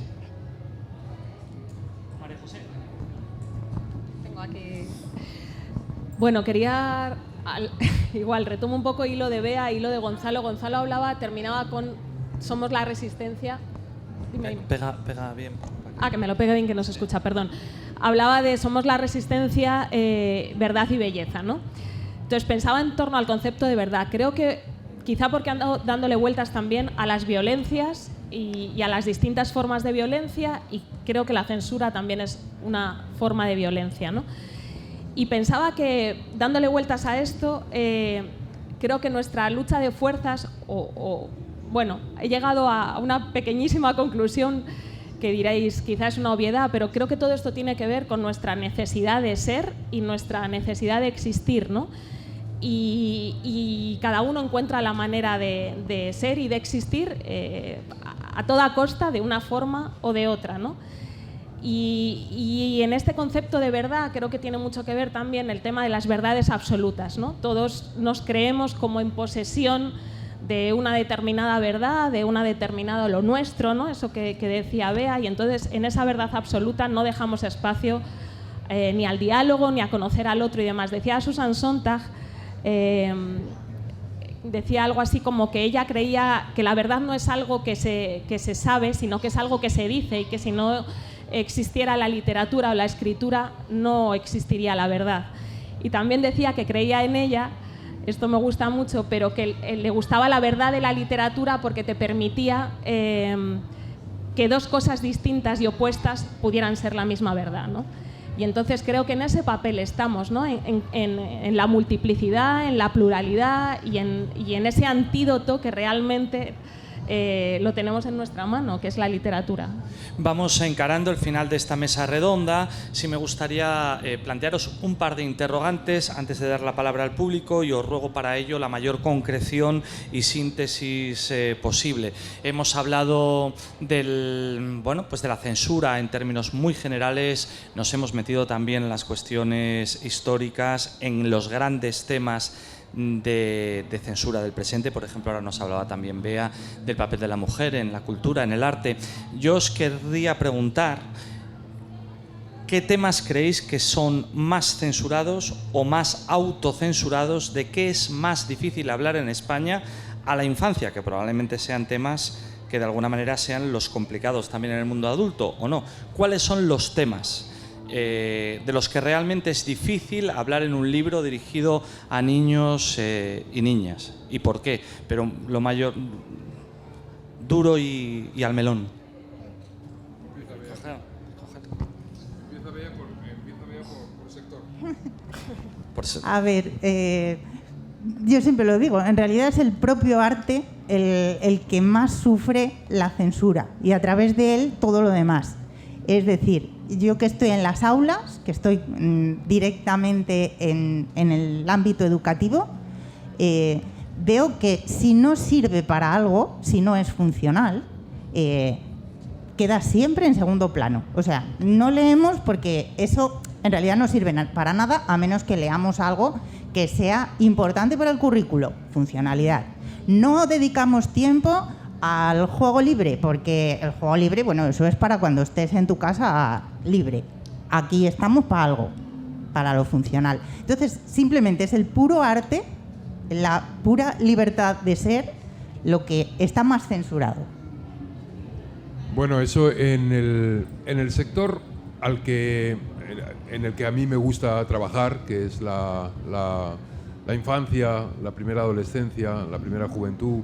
María José. Tengo aquí... Bueno, quería... Igual, retomo un poco hilo de Bea, hilo de Gonzalo. Gonzalo terminaba con somos la resistencia. Dime. Pega bien. Que me lo pegue bien, que no se escucha, perdón. Hablaba de somos la resistencia, verdad y belleza, ¿no? Entonces pensaba en torno al concepto de verdad. Creo que quizá porque ando dándole vueltas también a las violencias y a las distintas formas de violencia, y creo que la censura también es una forma de violencia, ¿no? Y pensaba que, dándole vueltas a esto, creo que nuestra lucha de fuerzas, bueno, he llegado a una pequeñísima conclusión que diréis, quizás es una obviedad, pero creo que todo esto tiene que ver con nuestra necesidad de ser y nuestra necesidad de existir, ¿no? Y cada uno encuentra la manera de ser y de existir a toda costa, de una forma o de otra, ¿no? Y en este concepto de verdad creo que tiene mucho que ver también el tema de las verdades absolutas, ¿no? Todos nos creemos como en posesión de una determinada verdad, de una determinada lo nuestro, ¿no? Eso que decía Bea, y entonces en esa verdad absoluta no dejamos espacio ni al diálogo, ni a conocer al otro y demás. Decía Susan Sontag, decía algo así como que ella creía que la verdad no es algo que se sabe, sino que es algo que se dice, y que si no existiera la literatura o la escritura no existiría la verdad. y también decía que creía en ella, esto me gusta mucho, pero que le gustaba la verdad de la literatura porque te permitía que dos cosas distintas y opuestas pudieran ser la misma verdad, ¿no? Y entonces creo que en ese papel estamos, ¿no? En la multiplicidad, en la pluralidad y en ese antídoto que realmente lo tenemos en nuestra mano, que es la literatura. Vamos encarando el final de esta mesa redonda. Sí me gustaría plantearos un par de interrogantes antes de dar la palabra al público y os ruego para ello la mayor concreción y síntesis posible. Hemos hablado de la censura en términos muy generales, nos hemos metido también en las cuestiones históricas, en los grandes temas de censura del presente. Por ejemplo, ahora nos hablaba también Bea del papel de la mujer en la cultura, en el arte. Yo os querría preguntar ¿qué temas creéis que son más censurados o más autocensurados? ¿De qué es más difícil hablar en España a la infancia? Que probablemente sean temas que de alguna manera sean los complicados también en el mundo adulto, ¿o no? ¿Cuáles son los temas de los que realmente es difícil hablar en un libro dirigido a niños y niñas? ¿Y por qué? Pero lo mayor, duro y al melón. Empieza Bea por sector. A ver, yo siempre lo digo, en realidad es el propio arte el que más sufre la censura y a través de él todo lo demás. Es decir, yo que estoy en las aulas, que estoy directamente en el ámbito educativo, veo que si no sirve para algo, si no es funcional, queda siempre en segundo plano. O sea, no leemos porque eso en realidad no sirve para nada, a menos que leamos algo que sea importante para el currículo, funcionalidad. No dedicamos tiempo al juego libre, porque el juego libre, bueno, eso es para cuando estés en tu casa libre. Aquí estamos para algo, para lo funcional. Entonces, simplemente es el puro arte, la pura libertad de ser, lo que está más censurado. Bueno, eso en el sector en el que a mí me gusta trabajar, que es la infancia, la primera adolescencia, la primera juventud,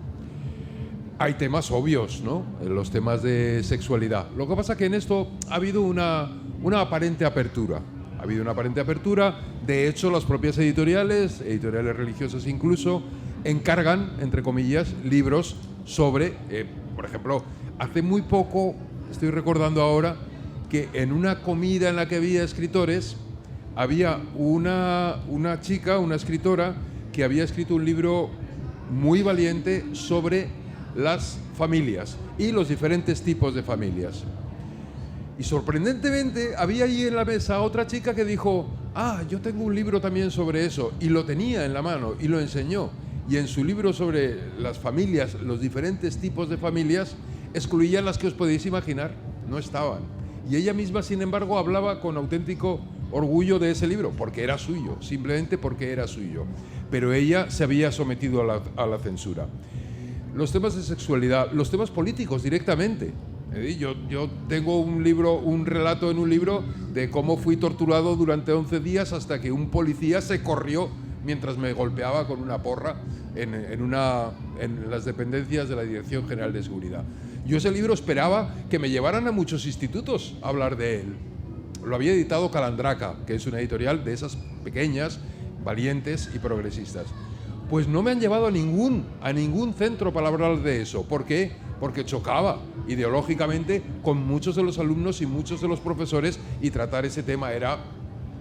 hay temas obvios, ¿no? Los temas de sexualidad. Lo que pasa es que en esto ha habido una aparente apertura. Ha habido una aparente apertura. De hecho, las propias editoriales religiosas incluso, encargan, entre comillas, libros sobre, por ejemplo, hace muy poco, estoy recordando ahora, que en una comida en la que había escritores, había una chica, una escritora, que había escrito un libro muy valiente sobre las familias y los diferentes tipos de familias. Y sorprendentemente había allí en la mesa otra chica que dijo: yo tengo un libro también sobre eso, y lo tenía en la mano y lo enseñó. Y en su libro sobre las familias, los diferentes tipos de familias, excluía las que os podéis imaginar, no estaban. Y ella misma, sin embargo, hablaba con auténtico orgullo de ese libro, porque era suyo, simplemente porque era suyo. Pero ella se había sometido a la censura. Los temas de sexualidad, los temas políticos directamente. Yo tengo un relato en un libro de cómo fui torturado durante 11 días hasta que un policía se corrió mientras me golpeaba con una porra en las dependencias de la Dirección General de Seguridad. Yo ese libro esperaba que me llevaran a muchos institutos a hablar de él. Lo había editado Calandraca, que es una editorial de esas pequeñas, valientes y progresistas. Pues no me han llevado a ningún centro para hablar de eso. ¿Por qué? Porque chocaba ideológicamente con muchos de los alumnos y muchos de los profesores, y tratar ese tema era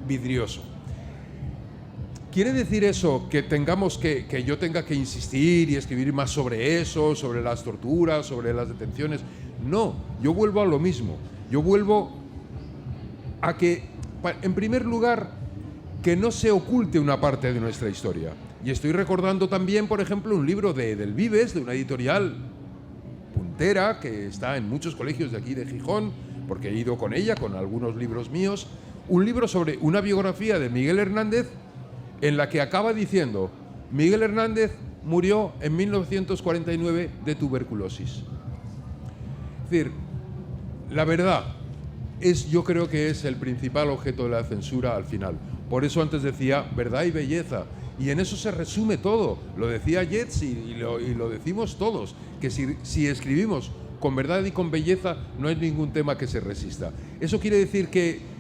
vidrioso. ¿Quiere decir eso que yo tenga que insistir y escribir más sobre eso, sobre las torturas, sobre las detenciones? No, yo vuelvo a lo mismo. Yo vuelvo a que, en primer lugar, que no se oculte una parte de nuestra historia. Y estoy recordando también, por ejemplo, un libro de Delvives, de una editorial puntera, que está en muchos colegios de aquí de Gijón, porque he ido con ella, con algunos libros míos, un libro sobre una biografía de Miguel Hernández, en la que acaba diciendo: Miguel Hernández murió en 1949 de tuberculosis. Es decir, la verdad yo creo que es el principal objeto de la censura al final. Por eso antes decía verdad y belleza. Y en eso se resume todo. Lo decía Yeats y lo decimos todos, que si escribimos con verdad y con belleza no hay ningún tema que se resista. ¿Eso quiere decir que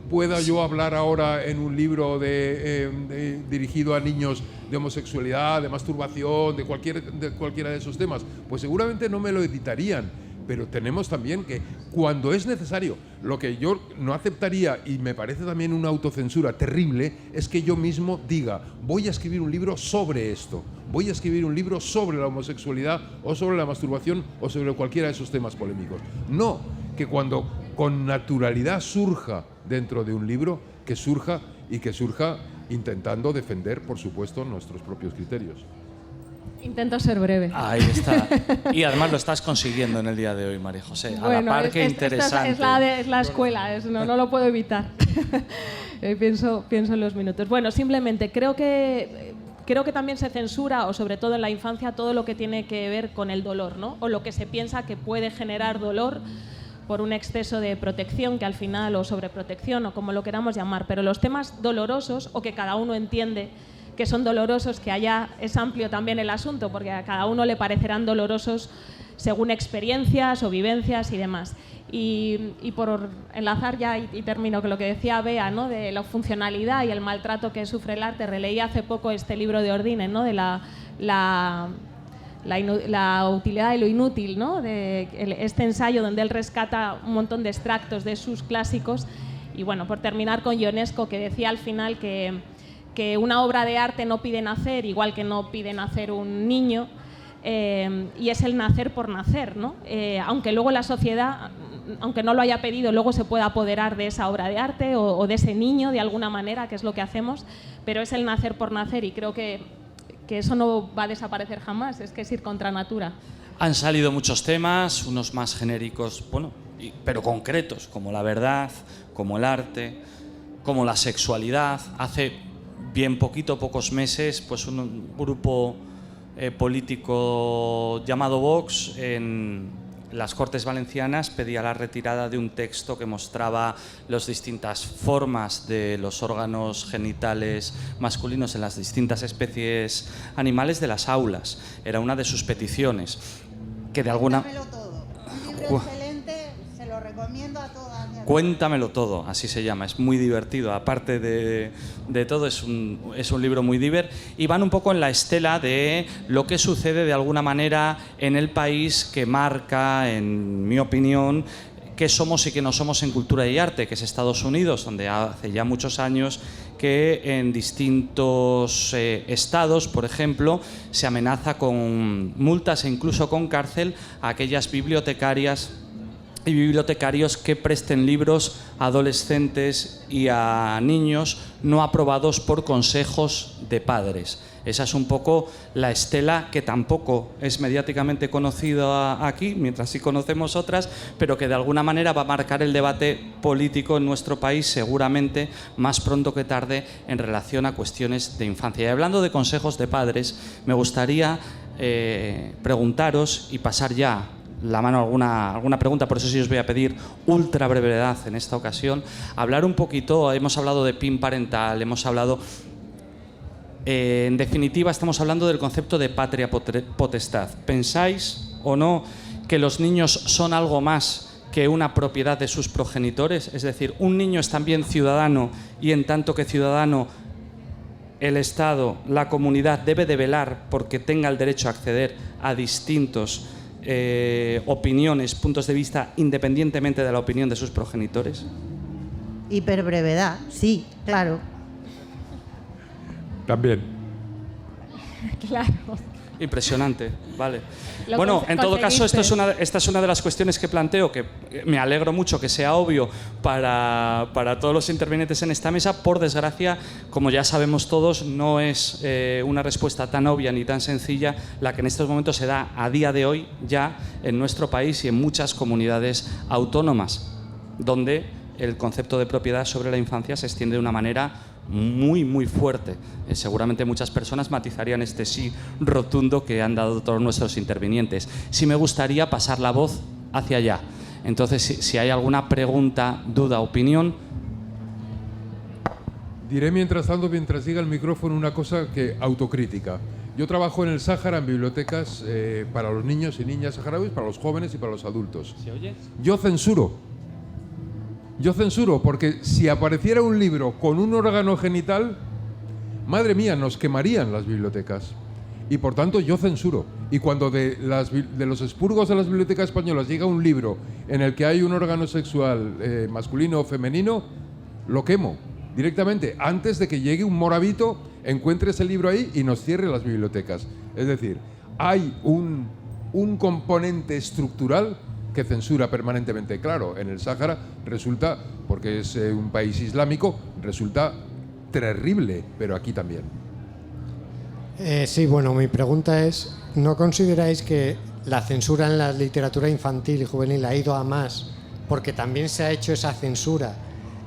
pueda yo hablar ahora en un libro dirigido a niños de homosexualidad, de masturbación, de cualquiera de esos temas? Pues seguramente no me lo editarían, pero tenemos también que, cuando es necesario, lo que yo no aceptaría, y me parece también una autocensura terrible, es que yo mismo diga, voy a escribir un libro sobre esto, voy a escribir un libro sobre la homosexualidad o sobre la masturbación o sobre cualquiera de esos temas polémicos. No, que cuando con naturalidad surja dentro de un libro, que surja intentando defender, por supuesto, nuestros propios criterios. Intento ser breve. Ahí está. Y además lo estás consiguiendo en el día de hoy, María José. A Bueno, la par que interesante. Es la escuela, no lo puedo evitar. pienso en los minutos. Bueno, simplemente creo que también se censura, o sobre todo en la infancia, todo lo que tiene que ver con el dolor, ¿no? O lo que se piensa que puede generar dolor por un exceso de protección, que al final, o sobreprotección, o como lo queramos llamar, pero los temas dolorosos, o que cada uno entiende que son dolorosos, que allá es amplio también el asunto, porque a cada uno le parecerán dolorosos según experiencias o vivencias y demás. Y por enlazar ya, y termino con lo que decía Bea, ¿no?, de la funcionalidad y el maltrato que sufre el arte, releí hace poco este libro de Ordine, ¿no?, de la utilidad y lo inútil, ¿no?, de este ensayo donde él rescata un montón de extractos de sus clásicos. Y bueno, por terminar con Ionesco, que decía al final que una obra de arte no pide nacer, igual que no pide nacer un niño, y es el nacer por nacer, ¿no? Aunque luego la sociedad, aunque no lo haya pedido, luego se pueda apoderar de esa obra de arte o de ese niño de alguna manera, que es lo que hacemos, pero es el nacer por nacer, y creo que eso no va a desaparecer jamás, es que es ir contra natura. Han salido muchos temas, unos más genéricos, bueno, pero concretos, como la verdad, como el arte, como la sexualidad. Hace bien pocos meses, pues un grupo político llamado Vox en las Cortes Valencianas pedía la retirada de un texto que mostraba las distintas formas de los órganos genitales masculinos en las distintas especies animales de las aulas. Era una de sus peticiones, que de alguna... Cuéntamelo todo. Un libro excelente, se lo recomiendo a todas. Cuéntamelo todo, así se llama, es muy divertido, aparte de todo es un libro muy divertido, y van un poco en la estela de lo que sucede de alguna manera en el país que marca, en mi opinión, qué somos y qué no somos en cultura y arte, que es Estados Unidos, donde hace ya muchos años que en distintos estados, por ejemplo, se amenaza con multas e incluso con cárcel a aquellas bibliotecarias y bibliotecarios que presten libros a adolescentes y a niños no aprobados por consejos de padres. Esa es un poco la estela que tampoco es mediáticamente conocida aquí, mientras sí conocemos otras, pero que de alguna manera va a marcar el debate político en nuestro país, seguramente más pronto que tarde, en relación a cuestiones de infancia. Y hablando de consejos de padres, me gustaría preguntaros y pasar ya la mano alguna pregunta, por eso sí os voy a pedir ultra brevedad en esta ocasión. Hablar un poquito, hemos hablado de PIN parental, hemos hablado... en definitiva, estamos hablando del concepto de patria potestad. ¿Pensáis o no que los niños son algo más que una propiedad de sus progenitores? Es decir, un niño es también ciudadano, y en tanto que ciudadano, el Estado, la comunidad, debe de velar porque tenga el derecho a acceder a distintos opiniones, puntos de vista, independientemente de la opinión de sus progenitores. Hiperbrevedad, sí, claro. También. Claro. Impresionante, vale. Lo Bueno, en todo caso, conseguiste. esta es una de las cuestiones que planteo, que me alegro mucho que sea obvio para todos los intervinientes en esta mesa. Por desgracia, como ya sabemos todos, no es una respuesta tan obvia ni tan sencilla la que en estos momentos se da a día de hoy ya en nuestro país y en muchas comunidades autónomas, donde el concepto de propiedad sobre la infancia se extiende de una manera muy, muy fuerte. Seguramente muchas personas matizarían este sí rotundo que han dado todos nuestros intervinientes. Sí me gustaría pasar la voz hacia allá. Entonces, si hay alguna pregunta, duda, opinión... Diré mientras tanto, mientras siga el micrófono, una cosa que autocrítica. Yo trabajo en el Sáhara en bibliotecas para los niños y niñas saharauis, para los jóvenes y para los adultos. ¿Se oye? Yo censuro porque si apareciera un libro con un órgano genital, madre mía, nos quemarían las bibliotecas. Y por tanto yo censuro. Y cuando de los expurgos de las bibliotecas españolas llega un libro en el que hay un órgano sexual masculino o femenino, lo quemo directamente, antes de que llegue un morabito, encuentre ese libro ahí y nos cierre las bibliotecas. Es decir, hay un componente estructural que censura permanentemente. Claro, en el Sáhara resulta, porque es un país islámico, resulta terrible, pero aquí también. Sí, bueno, mi pregunta es, ¿no consideráis que la censura en la literatura infantil y juvenil ha ido a más porque también se ha hecho esa censura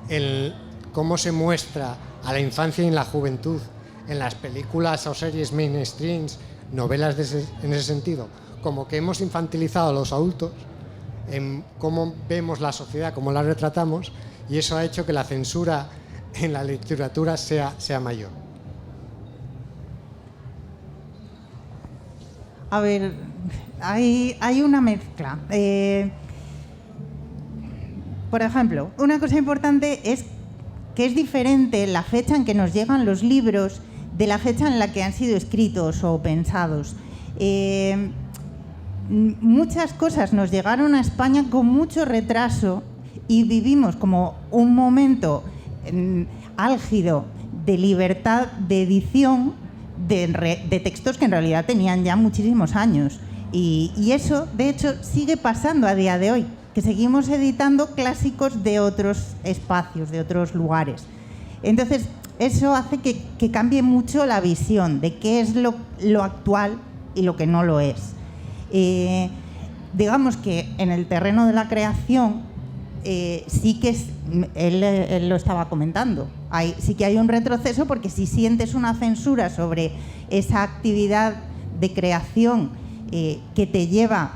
en cómo se muestra a la infancia y la juventud en las películas o series mainstream, novelas en ese sentido? Como que hemos infantilizado a los adultos en cómo vemos la sociedad, cómo la retratamos, y eso ha hecho que la censura en la literatura sea mayor. A ver, hay una mezcla. Por ejemplo, una cosa importante es que es diferente la fecha en que nos llegan los libros de la fecha en la que han sido escritos o pensados. Muchas cosas nos llegaron a España con mucho retraso y vivimos como un momento álgido de libertad de edición de textos que en realidad tenían ya muchísimos años. Y eso, de hecho, sigue pasando a día de hoy, que seguimos editando clásicos de otros espacios, de otros lugares. Entonces, eso hace que cambie mucho la visión de qué es lo actual y lo que no lo es. Digamos que en el terreno de la creación sí que él lo estaba comentando. Sí que hay un retroceso, porque si sientes una censura sobre esa actividad de creación que te lleva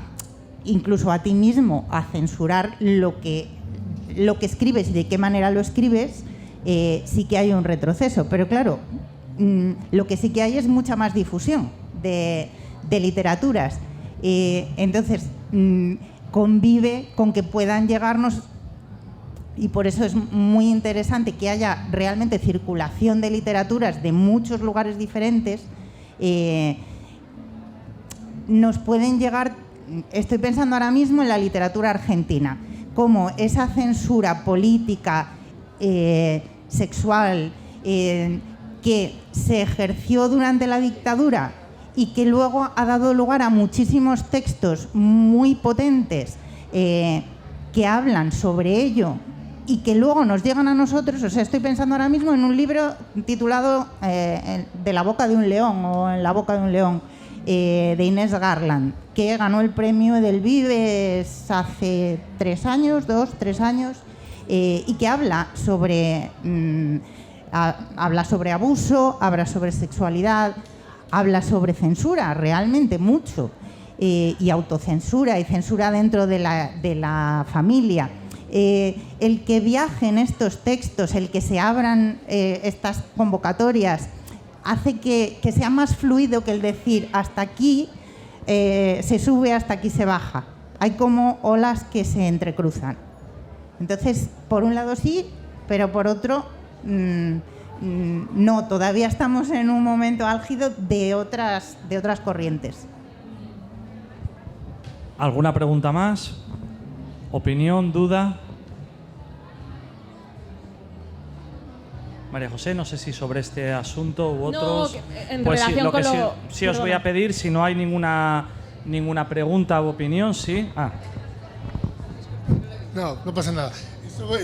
incluso a ti mismo a censurar lo que escribes y de qué manera lo escribes, sí que hay un retroceso. Pero claro, lo que sí que hay es mucha más difusión de literaturas. Entonces, convive con que puedan llegarnos, y por eso es muy interesante que haya realmente circulación de literaturas de muchos lugares diferentes. Nos pueden llegar, estoy pensando ahora mismo en la literatura argentina, como esa censura política, sexual, que se ejerció durante la dictadura y que luego ha dado lugar a muchísimos textos muy potentes que hablan sobre ello y que luego nos llegan a nosotros. O sea, estoy pensando ahora mismo en un libro titulado De la boca de un león, o En la boca de un león, de Inés Garland, que ganó el premio del Vives hace 3 años, 3 años, y que habla sobre abuso, habla sobre sexualidad, habla sobre censura, realmente mucho, y autocensura y censura dentro de la familia. El que viajen estos textos, el que se abran estas convocatorias, hace que sea más fluido que el decir hasta aquí se sube, hasta aquí se baja. Hay como olas que se entrecruzan. Entonces, por un lado sí, pero por otro no, todavía estamos en un momento álgido de otras corrientes. ¿Alguna pregunta más? ¿Opinión? ¿Duda? María José, no sé si sobre este asunto u otros. No, en pues relación con sí os voy a pedir, si no hay ninguna pregunta u opinión, ¿sí? No pasa nada.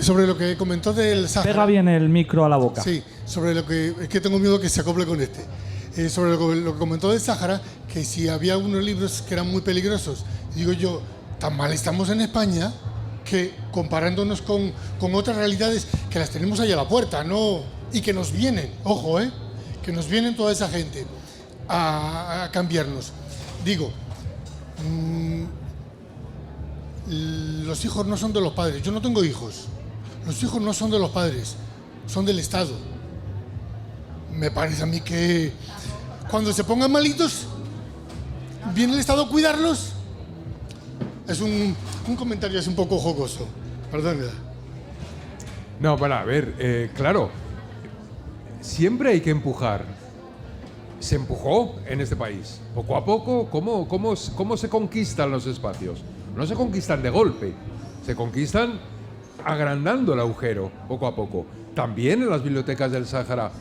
Sobre lo que comentó del Sáhara. Pega bien el micro a la boca. Sí, sobre lo que... Es que tengo miedo que se acople con este. Sobre lo que comentó del Sáhara, que si había algunos libros que eran muy peligrosos. Digo yo, tan mal estamos en España que comparándonos con otras realidades que las tenemos ahí a la puerta, ¿no? Y que nos vienen, ojo, que nos vienen toda esa gente a cambiarnos. Digo, los hijos no son de los padres. Yo no tengo hijos. Los hijos no son de los padres, son del Estado. me parece a mí que cuando se pongan malitos, viene el Estado a cuidarlos. Es un comentario así un poco jocoso. Perdón. No, bueno, a ver, claro, siempre hay que empujar. Se empujó en este país. Poco a poco, ¿cómo se conquistan los espacios? No se conquistan de golpe, se conquistan agrandando el agujero, poco a poco. También en las bibliotecas del Sáhara,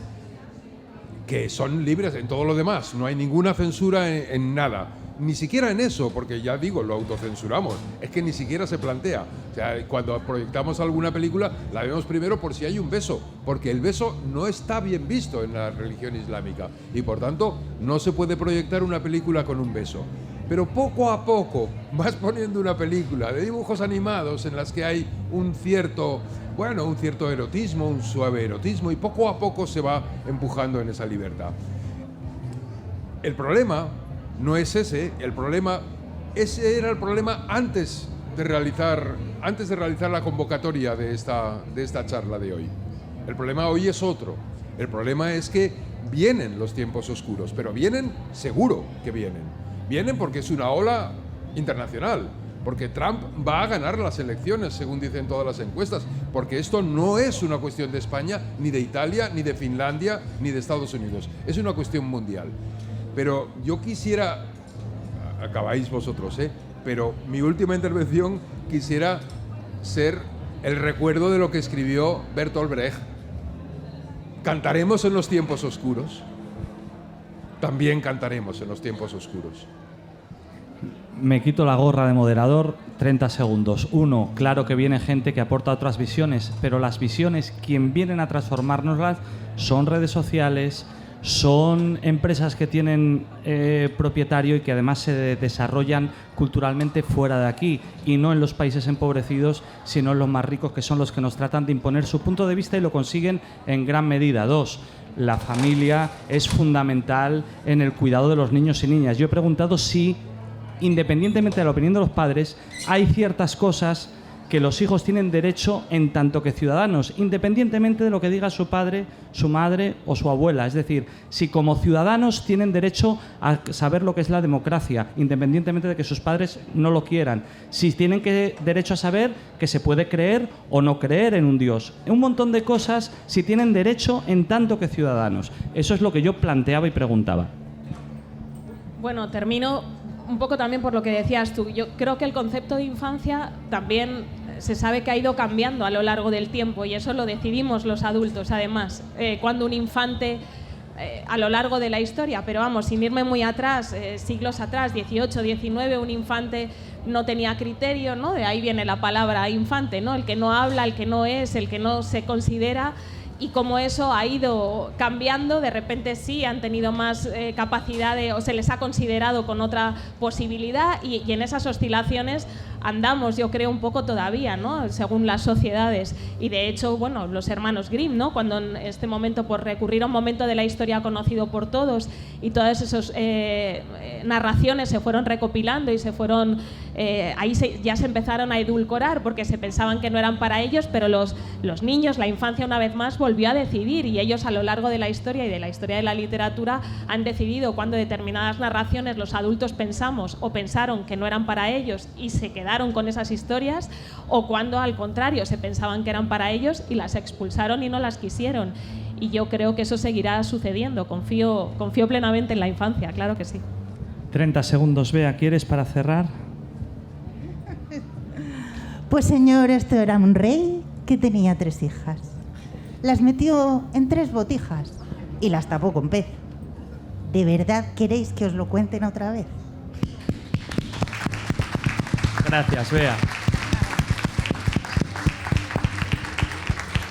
que son libres en todo lo demás, no hay ninguna censura en nada. Ni siquiera en eso, porque ya digo, lo autocensuramos. Es que ni siquiera se plantea. O sea, cuando proyectamos alguna película, la vemos primero por si hay un beso, porque el beso no está bien visto en la religión islámica y por tanto no se puede proyectar una película con un beso. Pero poco a poco vas poniendo una película de dibujos animados en las que hay un cierto erotismo, un suave erotismo, y poco a poco se va empujando en esa libertad. El problema no es ese era el problema antes de realizar la convocatoria de esta charla de hoy. El problema hoy es otro. El problema es que vienen los tiempos oscuros, pero vienen, seguro que vienen. Vienen porque es una ola internacional, porque Trump va a ganar las elecciones, según dicen todas las encuestas, porque esto no es una cuestión de España, ni de Italia, ni de Finlandia, ni de Estados Unidos. Es una cuestión mundial. Pero yo quisiera, acabáis vosotros, pero mi última intervención quisiera ser el recuerdo de lo que escribió Bertolt Brecht. ¿Cantaremos en los tiempos oscuros? También cantaremos en los tiempos oscuros. Me quito la gorra de moderador, 30 segundos. 1, claro que viene gente que aporta otras visiones, pero las visiones, quien vienen a transformárnoslas, son redes sociales, son empresas que tienen propietario y que además se desarrollan culturalmente fuera de aquí y no en los países empobrecidos, sino en los más ricos, que son los que nos tratan de imponer su punto de vista y lo consiguen en gran medida. 2, la familia es fundamental en el cuidado de los niños y niñas. Yo he preguntado si, independientemente de la opinión de los padres, hay ciertas cosas que los hijos tienen derecho en tanto que ciudadanos, independientemente de lo que diga su padre, su madre o su abuela. Es decir, si como ciudadanos tienen derecho a saber lo que es la democracia, independientemente de que sus padres no lo quieran. Si tienen derecho a saber que se puede creer o no creer en un Dios. Un montón de cosas si tienen derecho en tanto que ciudadanos. Eso es lo que yo planteaba y preguntaba. Bueno, termino un poco también por lo que decías tú. Yo creo que el concepto de infancia también se sabe que ha ido cambiando a lo largo del tiempo y eso lo decidimos los adultos, además, cuando un infante a lo largo de la historia, pero vamos, sin irme muy atrás, siglos atrás, 18, 19, un infante no tenía criterio, ¿no? De ahí viene la palabra infante, ¿no? El que no habla, el que no es, el que no se considera. Y como eso ha ido cambiando, de repente sí han tenido más capacidad o se les ha considerado con otra posibilidad y en esas oscilaciones andamos, yo creo, un poco todavía, ¿no? Según las sociedades. Y de hecho, bueno, los hermanos Grimm, ¿no? Cuando en este momento, por recurrir a un momento de la historia conocido por todos y todas esas narraciones se fueron recopilando y se fueron... ya se empezaron a edulcorar porque se pensaban que no eran para ellos, pero los niños, la infancia una vez más volvió a decidir y ellos a lo largo de la historia y de la historia de la literatura han decidido cuando determinadas narraciones los adultos pensamos o pensaron que no eran para ellos y se quedaron con esas historias, o cuando al contrario se pensaban que eran para ellos y las expulsaron y no las quisieron. Y yo creo que eso seguirá sucediendo. Confío plenamente en la infancia, claro que sí. 30 segundos, Bea, ¿quieres para cerrar? Pues señor, esto era un rey que tenía 3 hijas. Las metió en 3 botijas y las tapó con pez. ¿De verdad queréis que os lo cuenten otra vez? Gracias, Bea.